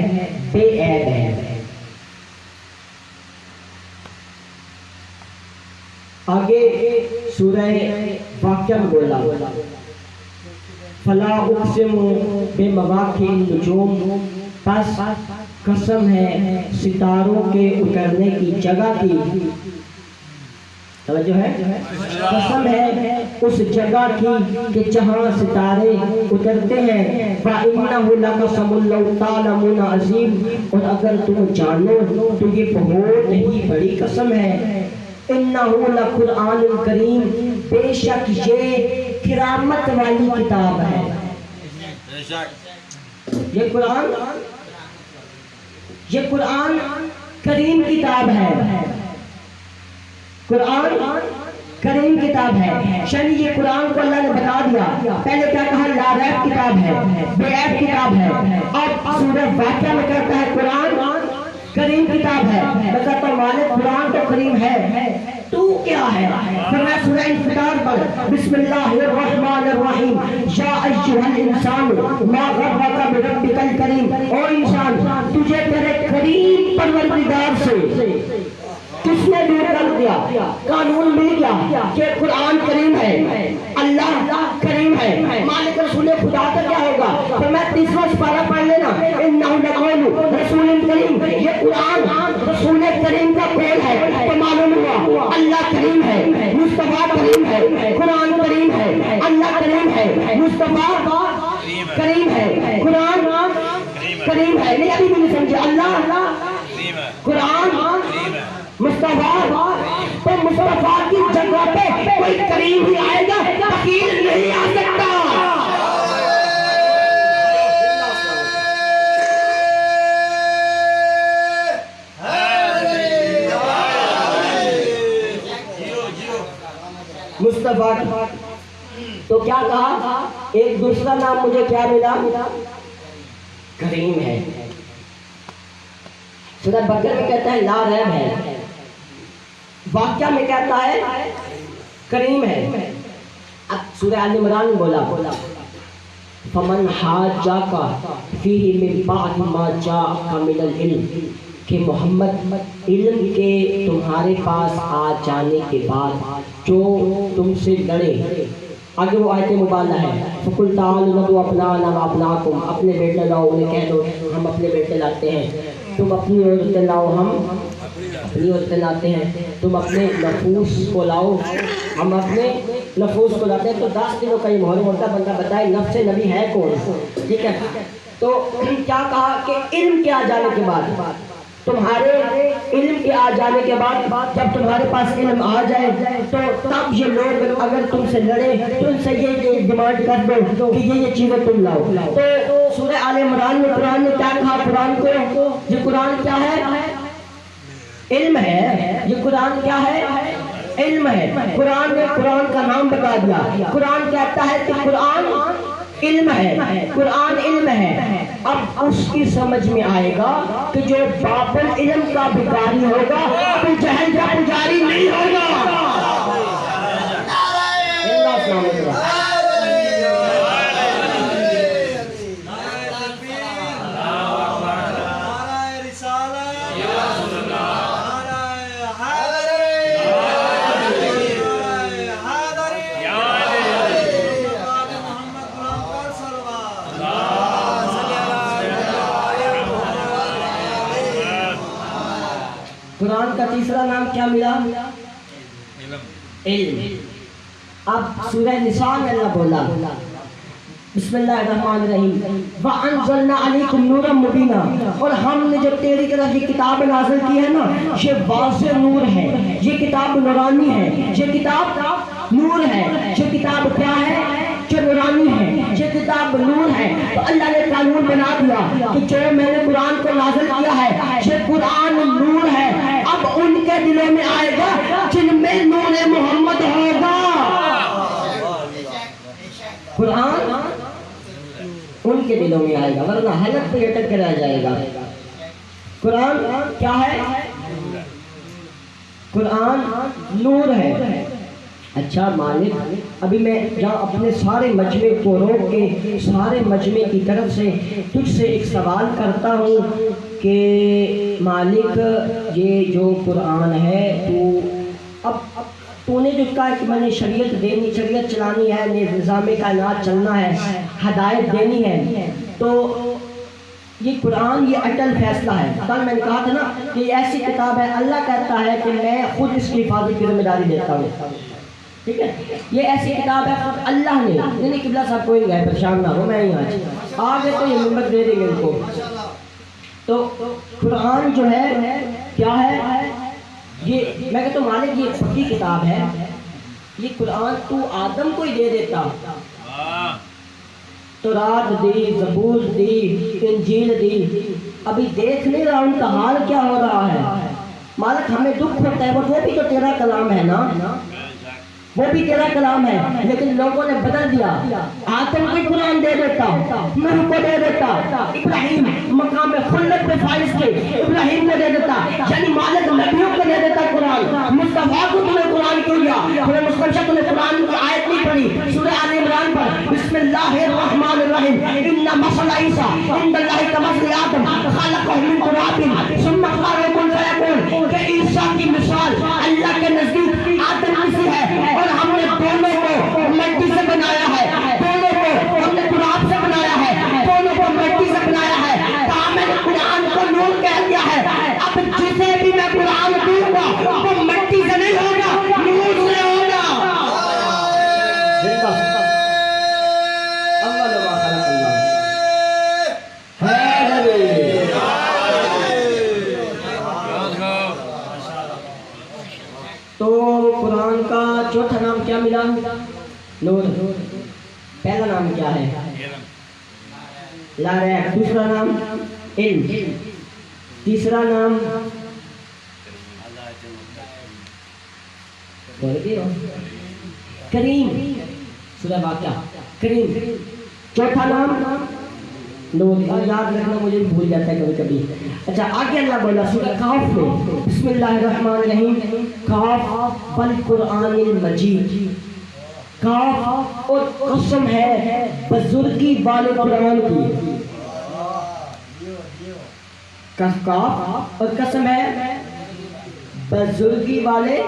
بے عیب ہے۔ آگے سورہ واقعہ میں بولا فلا اقسم بمواقع النجوم، پس قسم ہے ستاروں کے اترنے کی جگہ کی، توجہ ہے، قسم ہے اس جگہ کی کہ جہاں ستارے اترتے ہیں۔ وَإِنَّهُ لَقَسَمٌ لَوْ تَعْلَمُونَ عَظِيمٌ، اور اگر تم جانو تو یہ بہت ہی بڑی قسم ہے۔ إِنَّهُ لَقُرْآنٌ الْكَرِيمٌ، بے شک یہ کرامت والی کتاب ہے۔ یہ قرآن کریم کتاب ہے، قرآن کریم کتاب ہے، یعنی یہ قرآن کو اللہ نے بتا دیا۔ پہلے کیا کہا؟ لا ریب کتاب ہے، بے عیب کتاب ہے، اور سورہ واقعہ میں کہتا ہے قرآن کریم کتاب ہے۔ میں کہتا ہوں مالک قرآن تو کریم ہے، تو کیا ہے؟ پھر میں سورہ انفطار پر بسم اللہ الرحمن الرحیم، یا ایھا الانسان ما غرک بربک الکریم، او انسان تجھے تیرے کریم پروردگار سے کس نے دور کر دیا؟ قانون مل گیا کہ قرآن کریم ہے، اللہ کریم ہے، مالک رسول خدا کا کیا ہوگا؟ تو میں تیسرا سپارہ پڑھ لینا، انہ لقول رسول کریم، یہ قرآن رسول کریم کا قول ہے۔ تو معلوم ہوا اللہ کریم ہے، مصطفیٰ کریم ہے، قرآن کریم ہے، اللہ کریم ہے، مصطفیٰ کریم ہے، قرآن کریم ہے۔ نہیں ابھی بھی نہیں سمجھے، اللہ قرآن مصطفیٰ، تو مصطفیٰ کی جگہ پہ کوئی کریم ہی آئے گا، فقیر نہیں آ سکتا۔ مصطفیٰ تو کیا کہا؟ ایک دوسرا نام مجھے کیا ملا؟ کریم ہے۔ سورہ بقرہ میں کہتا ہے لا ریب ہے، واقعہ میں کہتا ہے کریم ہے۔ اب سورہ آل عمران میں بولا فمن حاجاک فیہ من بعد ما جاءک من العلم، کہ محمد علم کے تمہارے پاس آ جانے کے بعد جو تم سے لڑے، آگے وہ آیت مبالغہ ہے، فَقُلْ تَعَالُوا نَدْعُ أَبْنَاءَنَا وَأَبْنَاءَكُمْ، اپنے بیٹے لاؤ انہیں کہہ دو ہم اپنے بیٹے لاتے ہیں، تم اپنی عورتیں لاؤ ہم اپنی عورتیں لاتے ہیں، تم اپنے نفوس کو لاؤ ہم اپنے نفوس کو لاتے ہیں۔ تو 10 دنوں کا یہ محرم ہوتا ہے، بندہ بتائے نفس نبی ہے کون؟ ٹھیک ہے، تو کیا کہا کہ علم کے آ جانے کے بعد، تمہارے علم کے آ جانے کے بعد جب تمہارے پاس علم آ جائے تو تب یہ لوگ اگر تم سے لڑے تو ان سے یہ ڈیمانڈ کر دو کہ یہ چیزیں تم لاؤ۔ تو سورہ آل عمران میں قرآن نے کیا کہا قرآن کو؟ یہ قرآن کیا ہے؟ علم ہے۔ یہ قرآن کیا ہے؟ علم ہے۔ قرآن نے قرآن کا نام بتا دیا۔ قرآن کہتا ہے کہ قرآن علم ہے، قرآن علم ہے۔ اب اس کی سمجھ میں آئے گا کہ جو بابل علم کا بھکاری ہوگا ابو جہل کا پجاری نہیں ہوگا۔ قرآن کا تیسرا نام کیا ملا؟ علم۔ اب سورہ نساء میں اللہ بولا بسم اللہ الرحمن الرحیم وَأَنزَلْنَا عَلَيْكُمْ نُورًا مُبِينًا، اور ہم نے جو تیری طرف یہ کتاب نازل کی ہے نا یہ واضح نور ہے، یہ کتاب نورانی ہے، یہ کتاب نور ہے، یہ کتاب کیا ہے؟ جو نورانی ہے، یہ کتاب نور ہے۔ تو اللہ نے قانون بنا دیا کہ جو میں نے قرآن کو نازل کیا ہے یہ قرآن نور ہے۔ اب ان کے دلوں میں آئے گا جن میں نور محمد ہوگا۔ قرآن ان کے دلوں میں آئے گا، ورنہ حلق پہ اٹک کے رہ جائے گا۔ قرآن کیا ہے؟ قرآن نور ہے۔ اچھا مالک، ابھی میں جہاں اپنے سارے مجمع کو روک کے سارے مجمع کی طرف سے تجھ سے ایک سوال کرتا ہوں کہ مالک یہ جو قرآن ہے تو نے جو کہا کہ میں نے شریعت دینی، شریعت چلانی ہے، نظام کائنات چلنا ہے، ہدایت دینی ہے، تو یہ قرآن یہ اٹل فیصلہ ہے۔ کل میں نے کہا تھا نا کہ یہ ایسی کتاب ہے اللہ کہتا ہے کہ میں خود اس کی حفاظت کی ذمہ داری دیتا ہوں، ٹھیک ہے؟ یہ ایسی کتاب ہے خود اللہ نے، نہیں قبلہ صاحب کوئی نہیں گئے، پریشان نہ ہو، میں ہی آگے تو یہ نمبر دے دیں گے ان کو۔ تو قرآن جو ہے کیا ہے؟ یہ میں کہتا ہوں مالک یہ پکی کتاب ہے، یہ قرآن تو آدم کو ہی دے دیتا، تورات دی، زبور دی، انجیل دی، ابھی دیکھ نہیں رہا ان کا حال کیا ہو رہا ہے۔ مالک ہمیں دکھ ہوتا ہے، وہ بھی تو تیرا کلام ہے نا، وہ بھی تیرا کلام ہے، لیکن لوگوں نے بدل دیا۔ آدم کو قرآن دے دیتا، نوح کو دے دیتا، ابراہیم مقام خلت پہ فائز تھے، ابراہیم کو دے دیتا، یعنی مالک نبیوں کو دے دیتا قرآن۔ مصطفیٰ کو تمہیں قرآن کیوں دیا؟ تمہیں مصطفیٰ تمہیں قرآن کی آیت نہیں پڑھی سورہ آل عمران پر بسم اللہ الرحمن الرحیم ان مثل عیسیٰ عند اللہ کمثل آدم خلقہ من تراب ثم قال کن فیکون، کہ عیسیٰ کی مثال اللہ کے نزدیک آدم جیسی ہے، اور ہم نے دونوں کو مٹی سے بنایا ہے، دونوں کو ہم نے تراب سے بنایا ہے، دونوں کو مٹی سے بنایا ہے۔ کہا میں نے قرآن کو نور کہہ دیا ہے، اب جسے بھی میں قرآن دوں گا وہ مٹی سے نہیں ہوگا، نور سے ہوگا۔ تو قرآن کا چوتھا نام کیا ملا؟ نور۔ پہلا نام کیا ہے؟ لا ریب۔ دوسرا نام علم۔ تیسرا نام کریم، سورہ واقعہ کریم۔ چوتھا نام نور۔ یاد رکھنا، مجھے بھول جاتا ہے کبھی کبھی۔ اچھا آگے اللہ بولا سورہ کہف میں بسم اللہ الرحمن الرحیم کہف والقرآن المجید، کہف اور قسم ہے بزرگی والے قرآن کی، کہف اور قسم ہے بزرگی والے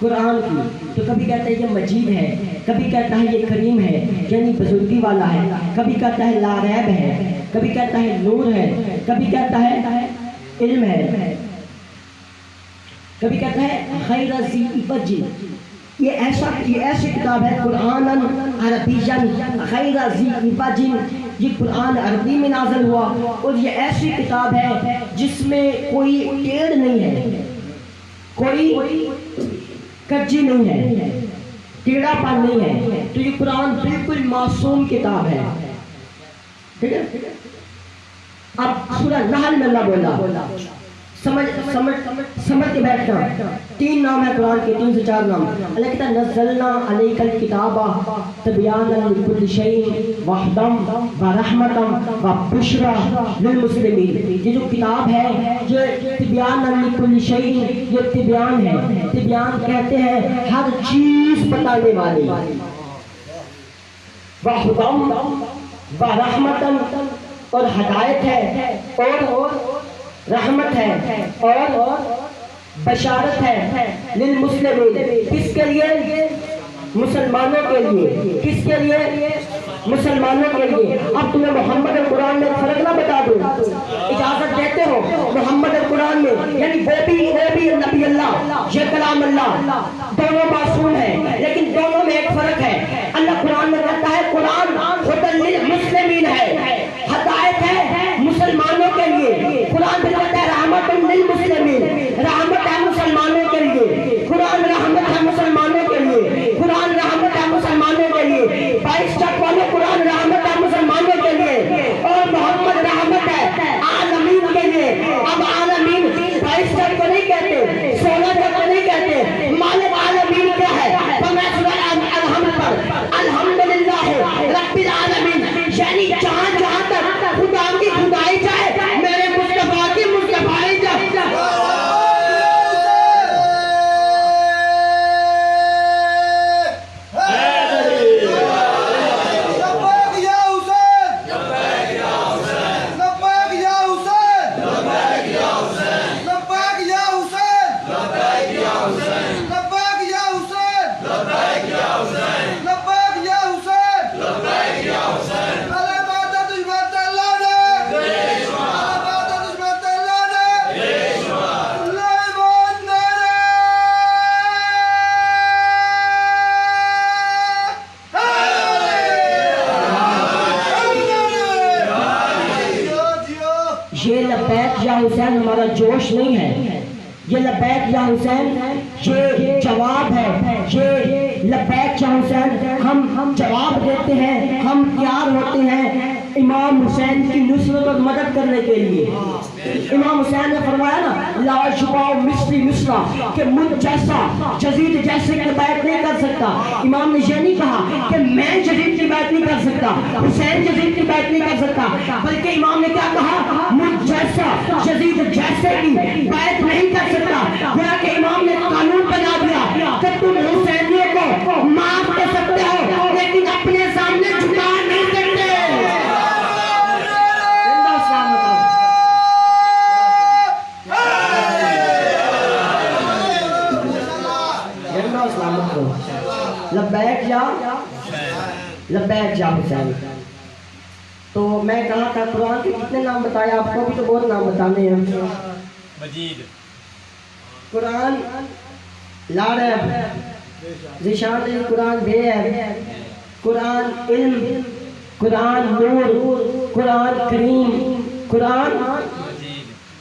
قرآن کی، تو کبھی کہتا ہے یہ مجید ہے، کبھی کہتا ہے یہ کریم ہے یعنی بزرگی والا ہے، کبھی کہتا ہے لا ریب ہے، کبھی کہتا ہے نور ہے، کبھی کہتا ہے علم ہے، کبھی کہتا ہے خیر ذی عوج۔ یہ ایسی کتاب ہے قرآن عربیًا خیر ذی عوج، یہ قرآن عربی میں نازل ہوا اور یہ ایسی کتاب ہے جس میں کوئی ٹیڑھ نہیں ہے، کوئی کجی نہیں ہے، ٹیڑھا پن نہیں ہے، تو یہ قرآن بالکل معصوم کتاب ہے، ٹھیک ہے۔ اب سورہ نحل میں اللہ بولا، سمجھ کے بیٹھنا، 3 نام ہے قرآن کے، 3 سے 4 نام۔ اللہ کہتا ہے نزلنا علیک الکتاب تبیانا لکل شیء وہدی ورحمۃ وبشریٰ للمسلمین۔ یہ جو کتاب ہے یہ تبیانا لکل شیء، یہ تبیان ہے، تبیان کہتے ہیں ہر چیز بتانے والی، وہدی ورحمۃ اور ہدایت ہے اور رحمت ہے اور بشارت ہے للمسلمین، کس کے لیے؟ مسلمانوں کے لیے، کس کے لیے؟ مسلمانوں کے لیے۔ اب تمہیں محمد اور قرآن میں فرق نہ بتا دوں، اجازت دیتے ہو محمد اور قرآن میں، یعنی وہ بھی نبی اللہ، یہ کلام اللہ، دونوں معصوم ہیں لیکن دونوں میں ایک فرق ہے۔ اللہ قرآن میں کہتا ہے قرآن ہدی للمسلمین ہے، ہدایت ہے مسلمانوں کے لیے، قرآن بھی کہتا ہے رحمت للمسلمین، رحمت ہے مسلمانوں کے لیے، قرآن رحمت ہے مسلمانوں کے لیے، قرآن رحمت ہے مسلمانوں کے لیے، 22 چک والے قرآن رحمت ہے مسلمانوں کے لیے اور محمد رحمت ہے عالمین کے لیے۔ اب عالمین 22 چک کو نہیں کہتے، 16 چک کو نہیں کہتے، مالک عالمین کیا ہے؟ تو میں سورہ الحمد پر الحمدللہ رب العالمین، یعنی جہاں جہاں تک خدا کی خدائی جائے میرے مصطفیٰ کی مصطفیٰ جائے۔ یہ لبیک یا حسین ہمارا جوش نہیں ہے، یہ لبیک یا حسین یہ جواب ہے، یہ لبیک یا حسین ہم جواب دیتے ہیں، ہم تیار ہوتے ہیں امام حسین کی نصرت اور مدد کرنے کے لیے۔ امام حسین نے فرمایا نا لا یشبع مثلی مثلا، کہ مجھ جیسا یزید جیسے کی بیعت نہیں کر سکتا۔ امام نے یہ نہیں کہا کہ میں یزید کی بیعت نہیں کر سکتا، حسین یزید کی بیعت نہیں کر سکتا، بلکہ امام نے کیا کہا؟ مجھ جیسا یزید جیسے کی بیعت نہیں کر سکتا۔ گویا کہ امام نے قانون بنا دیا کہ تم حسینیوں کو معاف کر سکتے ہو لیکن اپنے سامنے جھکا نہیں سکتے۔ لبیک یا حسین۔ تو میں کہا تھا قرآن کے کتنے نام بتائے آپ کو؟ بھی تو بہت نام بتانے ہیں۔ مجید، قرآن لا ریب، ذیشان قرآن بے عیب، قرآن علم، قرآن نور، قرآن کریم، قرآن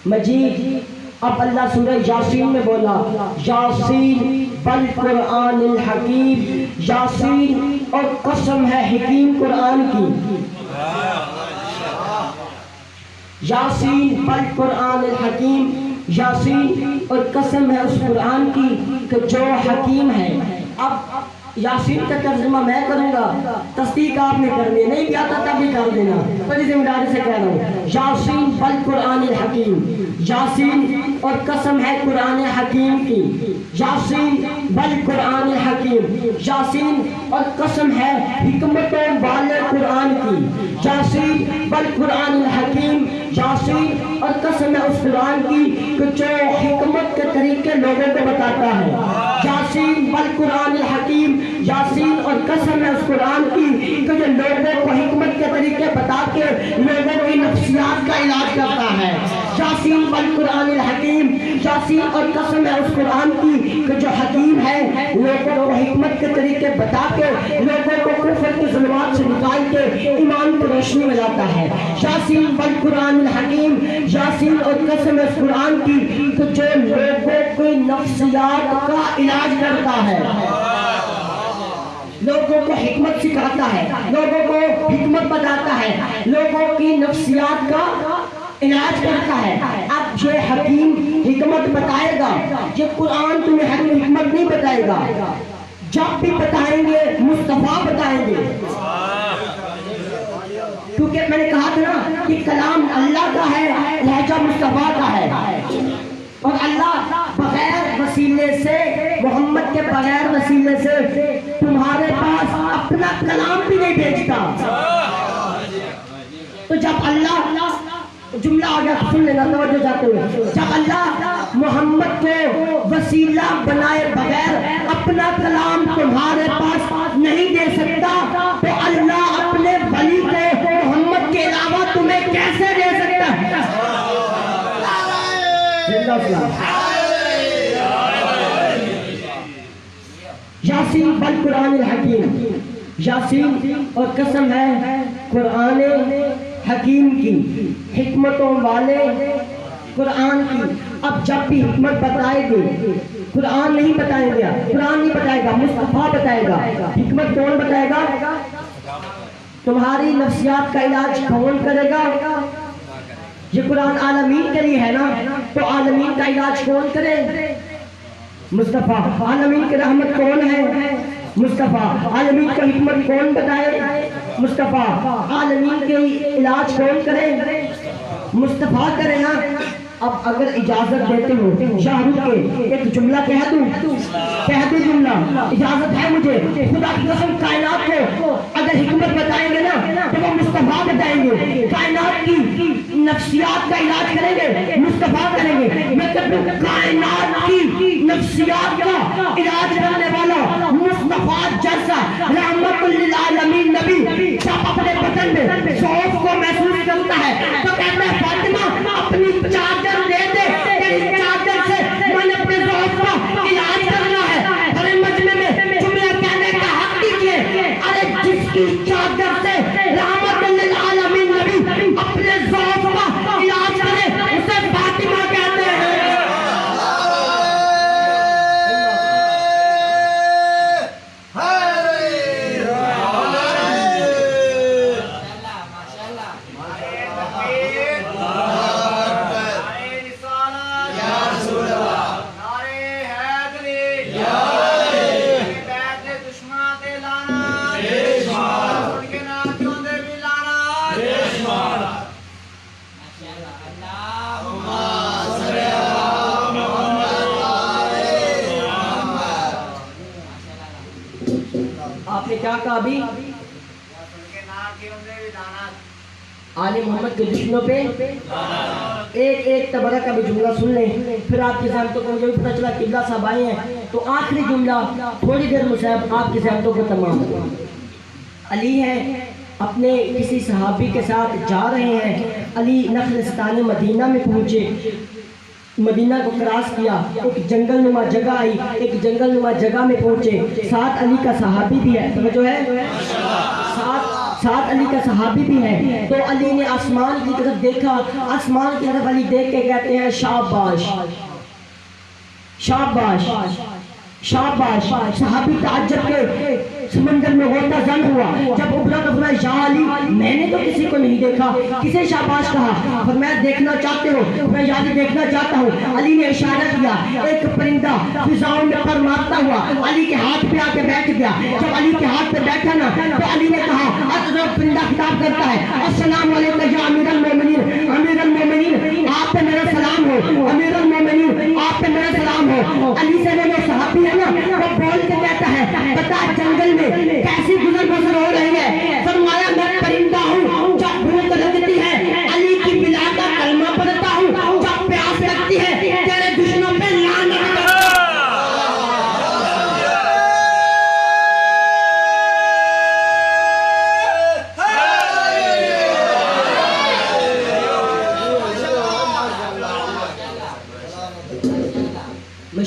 مجید۔ اب اللہ سورہ یاسین میں بولا یاسین والقرآن الحکیم، یاسین اور قسم ہے حکیم قرآن کی، یاسین والقرآن الحکیم، یاسین اور قسم ہے اس قرآن کی کہ جو حکیم ہے۔ اب یاسین کا ترجمہ میں کروں گا، تصدیق آپ نے کرنی ہے، نہیں بھی آتا تب بھی کر دینا، بڑی ذمہ داری سے کہہ رہا ہوں۔ یاسین والقرآن الحکیم، یاسین اور قسم ہے قرآن حکیم کی، یاسین والقرآن الحکیم، یاسین اور قسم ہے حکمتوں والے قرآن کی، یاسین والقرآن الحکیم، یاسین اور قسم ہے اس قرآن کی کہ جو حکمت کے طریقے لوگوں کو بتاتا ہے، یاسین یاسین والقرآن الحکیم، یاسین اور قسم ہے اس قرآن کی کہ جو لوگوں کو حکمت کے طریقے بتا کے لوگوں کی نفسیات کا علاج کرتا ہے۔ یاسین والقرآن الحکیم، یاسین اور قسم ہے اس قرآن کی کہ جو حکیم ہے، لوگوں کو حکمت کے طریقے بتا کے لوگوں کو کفر کی ظلمات سے نکال کے ایمان کی روشنی میں لاتا ہے۔ یاسین والقرآن الحکیم، یاسین اور قسم ہے اس قرآن کی کہ جو لوگوں کی نفسیات کا علاج کرتا ہے، لوگوں کو حکمت سکھاتا ہے، لوگوں کو حکمت بتاتا ہے، لوگوں کی نفسیات کا علاج کرتا ہے۔ اب یہ حکیم حکمت بتائے گا، یہ قرآن تمہیں حکمت نہیں بتائے گا، جب بھی بتائیں گے مصطفیٰ بتائیں گے، کیونکہ میں نے کہا تھا نا کہ کلام اللہ کا ہے، لہجہ مصطفیٰ کا ہے، اور اللہ بغیر وسیلے سے، محمد کے بغیر وسیلے سے تمہارے پاس اپنا کلام بھی نہیں بھیجتا۔ تو جب اللہ، جملہ آ گیا سن لینا توجہ جاتے ہوئے، جب اللہ محمد کو وسیلہ بنائے بغیر اپنا کلام تمہارے پاس نہیں دے سکتا، تو اللہ اپنے ولی کو محمد کے علاوہ تمہیں کیسے دے سکتا ہے؟ یاسین والقرآن الحکیم، یاسین اور قسم ہے قرآن حکیم کی، حکمتوں والے قرآن کی۔ اب جب بھی حکمت بتائے گی، قرآن نہیں بتائیں گے، قرآن نہیں بتائے گا، مصطفیٰ بتائے گا۔ حکمت کون بتائے گا؟ تمہاری نفسیات کا علاج کون کرے گا؟ یہ قرآن عالمین کے لیے ہے نا، تو عالمین کا علاج کون کرے؟ مصطفیٰ۔ عالمین کی رحمت کون ہے؟ مصطفیٰ۔ عالمین کا حکمت کون بتائے؟ مصطفیٰ۔ عالمین کے علاج کون کرے؟ مصطفیٰ کرے نا۔ اب اگر اجازت دیتے ہو شاہ رخ کے ایک جملہ کہہ دوں جملہ، اجازت ہے مجھے؟ خدا کی قسم کائنات کو اگر حکمت بتائیں گے نا تو وہ مصطفیٰ بتائیں گے، کائنات کی نفسیات کا علاج کریں گے مصطفیٰ کریں گے۔ میں کہتا ہوں کائنات کی نفسیات کا علاج کرنے والا مصطفیٰ جیسا رحمت للعالمین نبی جب اپنے بدن میں ضعف کو محسوس کرتا ہے تو کہتا ہے فاطمہ اپنی چادر دے دے، تیری چادر سے میں نے اپنے ضعف کا علاج کرنا ہے۔ بڑے مجمع میں جملہ کہنے کا حق دیجیے، ارے جس کی چادر سے رحمت للعالمین نبی اپنے ضعف کا علاج کرے اسے فاطمہ کہتے ہیں۔ آپ نے کیا کہا ابھی؟ آل محمد کے دشمنوں پہ ایک تبرہ کا بھی جملہ سن لیں، پھر آپ کی ذہنتوں کو مجھے بھی پتہ چلا قبلہ صاحب آئے ہیں، تو آخری جملہ تھوڑی دیر مصاحب آپ کی ذہنتوں کو تمام۔ علی ہے اپنے کسی صحابی کے ساتھ جا رہے ہیں، علی نخلستان مدینہ میں پہنچے، مدینہ کو کراس کیا، ایک جنگل نما جگہ آئی، ایک جنگل نما جگہ میں پہنچے، ساتھ علی کا صحابی بھی ہے، توجہ ہے، ساتھ علی کا صحابی بھی ہے۔ تو علی نے آسمان کی طرف دیکھا، آسمان کی طرف علی دیکھ کے کہتے ہیں شاباش شاباش شاباش۔ صحابی تعجب کے سمندر میں غوطہ زن ہوا، جب ابھرا تو فرمایا یا علی میں نے تو کسی کو نہیں دیکھا، کسے شاباش کہا؟ فرمایا دیکھنا چاہتے ہو؟ میں یا علی دیکھنا چاہتا ہوں۔ علی نے اشارہ کیا، ایک پرندہ فضاؤں میں پر مارتا ہوا علی کے ہاتھ پہ آ کے بیٹھ گیا۔ جب علی کے ہاتھ پہ بیٹھا نا تو علی نے کہا، پرندہ خطاب کرتا ہے، السلام علیکم یا امیر المومنین، امیر المومنین آپ پہ میرا سلام ہو، امیر المومنین آپ پہ میرا سلام ہو۔ علی سے وہ صحابی ہے نا وہ بول کے کہتا ہے بتا جنگل میں کیسی گزر بسر ہو رہی ہے؟ فرمایا میں پرندہ ہوں، جب بھوک لگتی ہے علی کی بلا کا کلمہ پڑھتا ہوں، جب پیاس لگتی ہے تیرے دشمنوں پہ لعنت کرتا ہوں۔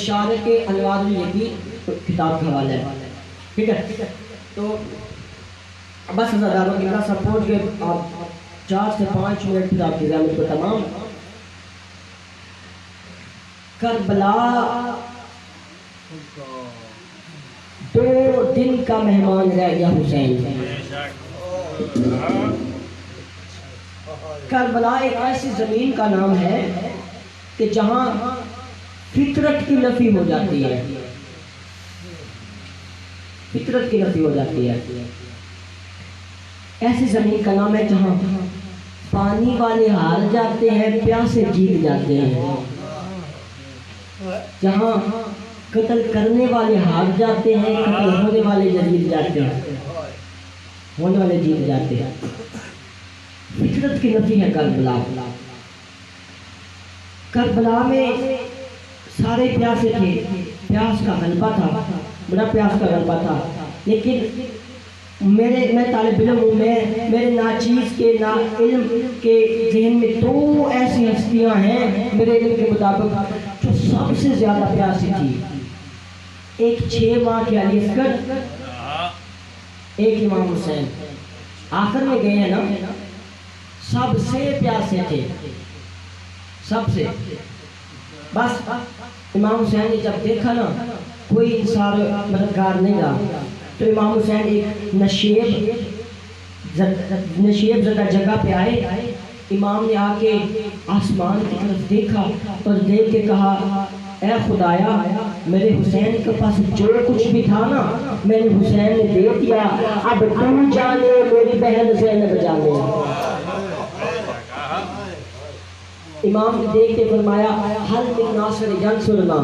مشارق انوار الیقین کتاب کا حوالہ ہے، ٹھیک ہے؟ تو بس ہزاروں کی کا سپورٹ کے آپ 4 سے 5 منٹ پھر آپ کی زحمت کو تمام۔ کربلا 2 دن کا مہمان رہ گیا حسین۔ کربلا ایک ایسی زمین کا نام ہے کہ جہاں فطرت کی نفی ہو جاتی ہے، فطرت کی نفی ہو جاتی ہے۔ ایسی زمین کا نام ہے جہاں پانی والے ہار جاتے ہیں، پیاسے جیت جاتے ہیں، جہاں قتل کرنے والے ہار جاتے ہیں، قتل ہونے والے جیت جاتے ہیں، ہونے والے جیت جاتے ہیں۔ فطرت کی نفی ہے کربلا۔ کربلا میں سارے پیاسے تھے، پیاس کا غلبہ تھا، بڑا پیاس کا غلبہ تھا، لیکن میں طالب علم ہوں، میرے ناچیز کے نا علم کے ذہن میں 2 ایسی ہستیاں ہیں میرے علم کے مطابق جو سب سے زیادہ پیاسی تھی۔ ایک 6 ماہ کے علی اصغر، ایک امام حسین۔ آخر میں گئے ہیں نا، سب سے پیاسے تھے، سب سے۔ بس امام حسین نے جب دیکھا نا کوئی انصار مددگار نہیں رہا، تو امام حسین ایک نشیب زدہ جگہ پہ آئے۔ امام نے آ کے آسمان کی طرف دیکھا اور دیکھ کے کہا، اے خدایا، میرے حسین کے پاس جو کچھ بھی تھا نا میں نے حسین نے دے دیا، اب تو جانے میری بہن زینب جانے۔ امام نے دیکھ کے فرمایا، حل من ناصر ینصرنا،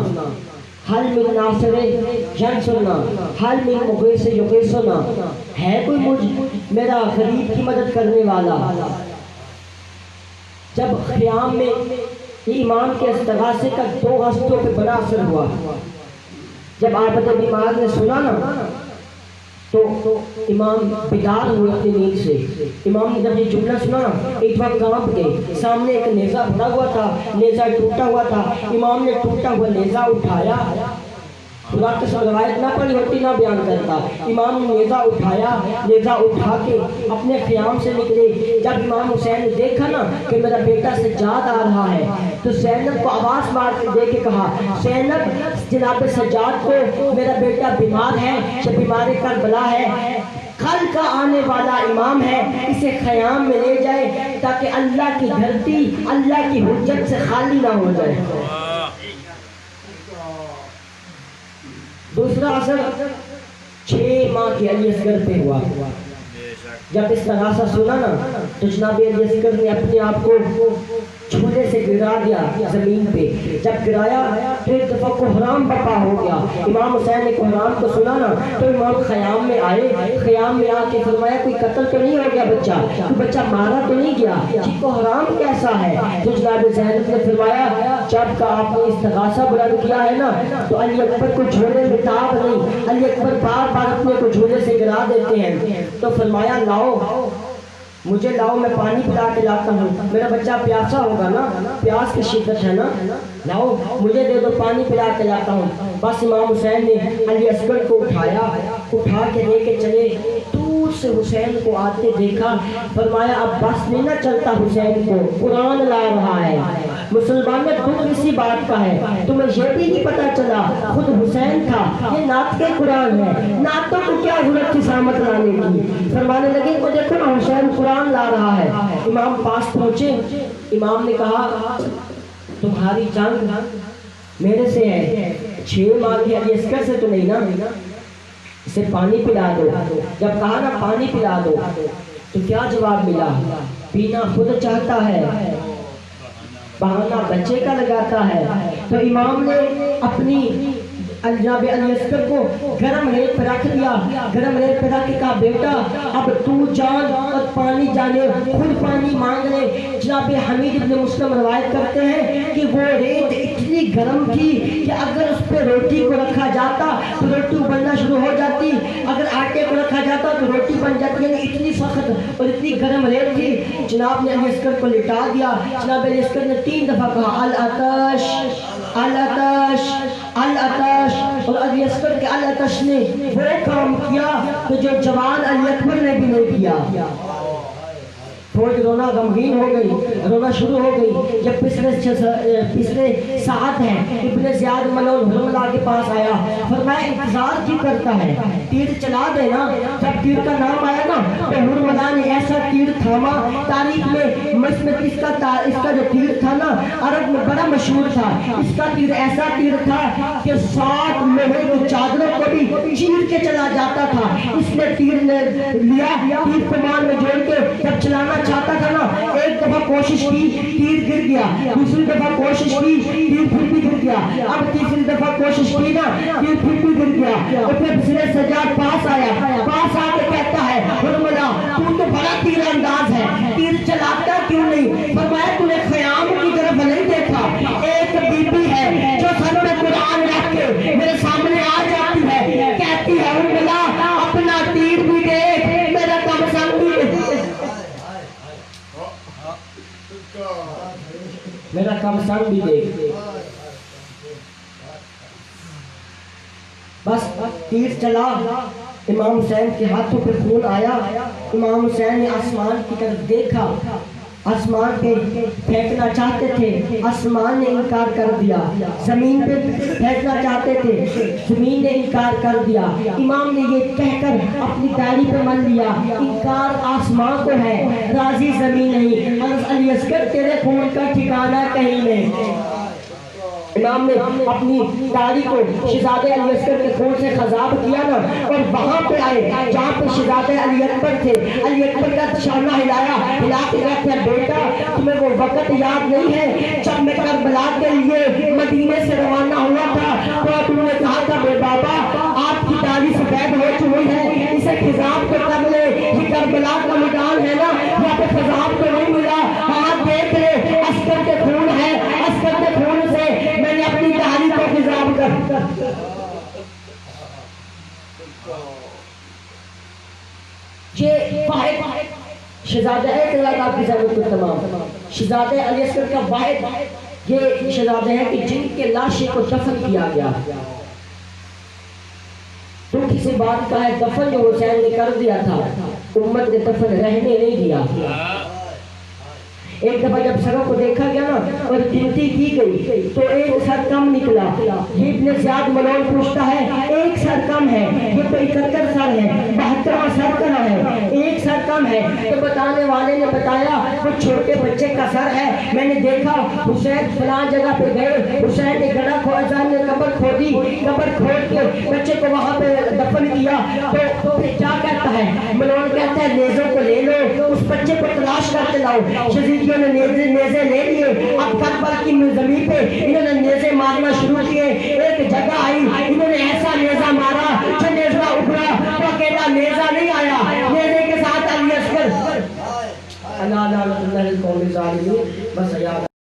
حل من ناصر ینصرنا، حل من مغیث یغیثنا، ہے کوئی مجھ میرا غریب کی مدد کرنے والا؟ جب قیام میں امام کے استغاثے کا 2 ہستوں پہ بڑا اثر ہوا۔ جب عابد بیمار نے سنا نا تو امام بیدار ہوئے اپنی نیند سے۔ امام نے جب یہ جملہ سنا نا ایک بار کانپ گئے، سامنے ایک نیزہ پڑا ہوا تھا، نیزہ ٹوٹا ہوا تھا، امام نے ٹوٹا ہوا نیزہ اٹھایا، قرآن کی روایت نہ پڑھی ہوتی نہ بیان کرتا، امام نے نیزہ اٹھایا، نیزہ اٹھا کے اپنے خیام سے نکلے۔ جب امام حسین نے دیکھا نا کہ میرا بیٹا سجاد آ رہا ہے تو زینب کو آواز مار کے دے کے کہا، زینب جناب سجاد کو میرا بیٹا بیمار ہے، یہ بیمار کربلا ہے، کل کا آنے والا امام ہے، اسے خیام میں لے جائے تاکہ اللہ کی دھرتی اللہ کی حجت سے خالی نہ ہو جائے۔ دوسرا اثر 6 ماہ کے علی اصغر پہ ہوا۔ جب اس تغاثہ سنا نا تو جناب علی اصغر نے اپنے آپ کو جھولے سے گرا دیا زمین پہ۔ جب گرایا تو ایک دفعہ کوہرام برپا ہو گیا۔ امام حسین نے کوہرام کو سنا نا تو امام خیام میں آئے، خیام میں آ کے فرمایا کوئی قتل تو نہیں ہو گیا بچہ، کوئی بچہ مارا تو نہیں گیا، جی کوہرام کیسا ہے؟ تو جناب زینب نے فرمایا جب کا آپ نے استغاثہ بلند کیا ہے نا تو علی اکبر کو جھولے میں تاب نہیں، علی اکبر بار بار اپنے کو جھولے سے گرا دیتے ہیں۔ تو فرمایا لاؤ مجھے لاؤ، میں پانی پلا کے لاتا ہوں، میرا بچہ پیاسا ہوگا نا، پیاس کی شدت ہے نا، لاؤ مجھے دے دو، پانی پلا کے لاتا ہوں۔ بس امام حسین نے علی اصغر کو اٹھایا، اٹھا کے لے کے چلے، دور سے حسین کو آتے دیکھا، فرمایا اب بس نہیں نہ چلتا، حسین کو قرآن لا رہا ہے۔ مسلمان میں دکھ اسی بات کا ہے، تمہیں یہ بھی نہیں پتا چلا خود حسین تھا، یہ نعت کے قرآن ہے، نعتوں کو کیا ضرورت تھی سامت لانے کی؟ فرمانے لگے وہ دیکھو نا حسین قرآن لا رہا ہے۔ امام پاس پہنچے، امام نے کہا تمہاری جنگ میرے سے ہے، 6 ماہ کے علی اصغر سے تو نہیں نا، اسے پانی پلا دو۔ جب کہا نا پانی پلا دو تو کیا جواب ملا؟ پینا خود چاہتا ہے، بہانہ بچے کا لگاتا ہے۔ تو امام نے اپنی جناب علی اصغر کو گرم ریت پہ رکھ لیا، گرم ریت پہ رکھ کے کہا بیٹا اب تو جان اور پانی جانے، خود پانی مانگ لے۔ جناب حمید ابن مسلم روایت کرتے ہیں کہ وہ ریت اتنی گرم تھی کہ اگر اس پہ روٹی کو رکھا جاتا تو روٹی ابلنا شروع ہو جاتی، اگر آٹے کو رکھا جاتا تو روٹی بن جاتی، یعنی اتنی سخت اور اتنی گرم ریت تھی۔ جناب نے علی اصغر کو لٹا دیا، جناب علی اصغر نے 3 دفعہ کہا العطش العطش العطش اور علی اصغر کے العطش نے وہ کام کیا تو جو جوان علی اکبر نے بھی نہیں کیا. فوج رونا غمگین ہو گئی، رونا شروع ہو گئی. جب پچھلے سعد ہیں ابن زیاد ملعون حرملہ کے پاس آیا، فرمایا انتظار کیوں کرتا ہے، تیر چلا دے نا. جب تیر کا نام آیا نا تو حرملہ نے ایسا تیر تھاما. تاریخ میں اس کا جو تیر تھا نا عرب میں بڑا مشہور تھا. اس کا تیر ایسا تیر تھا کہ 60 لوہے کی چادروں کو بھی چیر کے چلا جاتا تھا. اس نے تیر لیا، تیر کمان میں جوڑ کے جب چلانا چاہتا تھا نا، ایک دفعہ کوشش کی تیر گر گیا، دوسری دفعہ کوشش کی تیر پھر بھی گر گیا، اب تیسری دفعہ کوشش کی نا تیر پھر بھی گر گیا. اور پھر پچھلے سجاد پاس آیا، پاس آ کے کہتا ہے حرملہ تو بڑا تیر انداز ہے، تیر چلاتا کیوں نہیں؟ فرمایا تو نے خیام کی طرف نہیں دیکھا، ایک بی بی ہے جو سر میں قرآن رکھ کے میرے سامنے آ جاتی ہے، کہتی ہے حرملہ اپنا تیر بھی دیکھ، میرا کم سنگ بھی دیکھ، میرا کم سنگ بھی دیکھ. بس تیر چلا، امام حسین کے ہاتھوں پہ خون آیا. امام حسین نے آسمان کی طرف دیکھا، آسمان پہ پھینکنا چاہتے تھے، آسمان نے انکار کر دیا. زمین پہ پھینکنا چاہتے تھے، زمین نے انکار کر دیا. امام نے یہ کہہ کر اپنی داڑھی پہ مل لیا، انکار آسمان کو ہے، راضی زمین نہیں. حضرت علی اصغر تیرے خون کا ٹھکانہ کہیں نہیں. امام نے اپنی داڑھی کو شہزادے علی اصغر کے خون سے خضاب کیا نا، اور وہاں پہ آئے جہاں پہ شہزادے علی اکبر تھے. علی اکبر کا شانہ ہلایا، ہلا کے کہتے ہیں بیٹا تمہیں وہ وقت یاد نہیں ہے جب میں کربلا کے لیے مدینے سے روانہ ہوا تھا تو تم نے کہا تھا بے بابا آپ کی داڑھی سفید ہو چکی ہے، اسے خضاب کو کر لے، یہ کربلا کا میدان ہے نا، یہاں پہ خضاب کو نہیں ملا. ہاں دیکھ لے اصغر کے خون ہے، اصغر کے خون سے میں نے اپنی داڑھی کو خضاب کر. یہ واحد شہزادہ ہے کہ اللہ آپ کی ضرورت کو تمام شہزادہ علی اصغر کا واحد یہ شہزادہ ہے کہ جن کے لاشیں کو دفن کیا گیا. تو کسی بات کا ہے دفن جو حسین نے کر دیا تھا، امت نے دفن رہنے نہیں دیا. ایک دفعہ جب سروں کو دیکھا گیا نا اور گنتی کی گئی تو ایک سر کم نکلا. یہ ابن زیاد ملعون پوچھتا ہے ایک سر کم ہے، یہ تو 71 سر ہے، 72واں سر کہاں ہے، ایک سر کم ہے. تو بتانے والے نے بتایا وہ چھوٹے بچے کا سر ہے. میں نے دیکھا حسین فلاں جگہ پہ گئے، حسین نے گڑھا کھودا، نے قبر کھودی، قبر کھود کے بچے کو وہاں پہ دفن کیا. تو کیا کہتا ہے ملعون؟ کہتا ہے نیزوں کو لے لو، اس بچے کو تلاش کر کے لاؤ. شہزادیوں نے نیزے لے لیے، اب کربلا کی زمین پہ انہوں نے نیزے مارنا شروع کیے. ایک جگہ آئی انہوں نے ایسا نیزہ مارا جو نیزہ ابھرا تو اکیلا نیزہ نہیں آیا، نیزے کے ساتھ علی اصغر. اللہ اللہ اللہ القوم الظالمین. بس یاد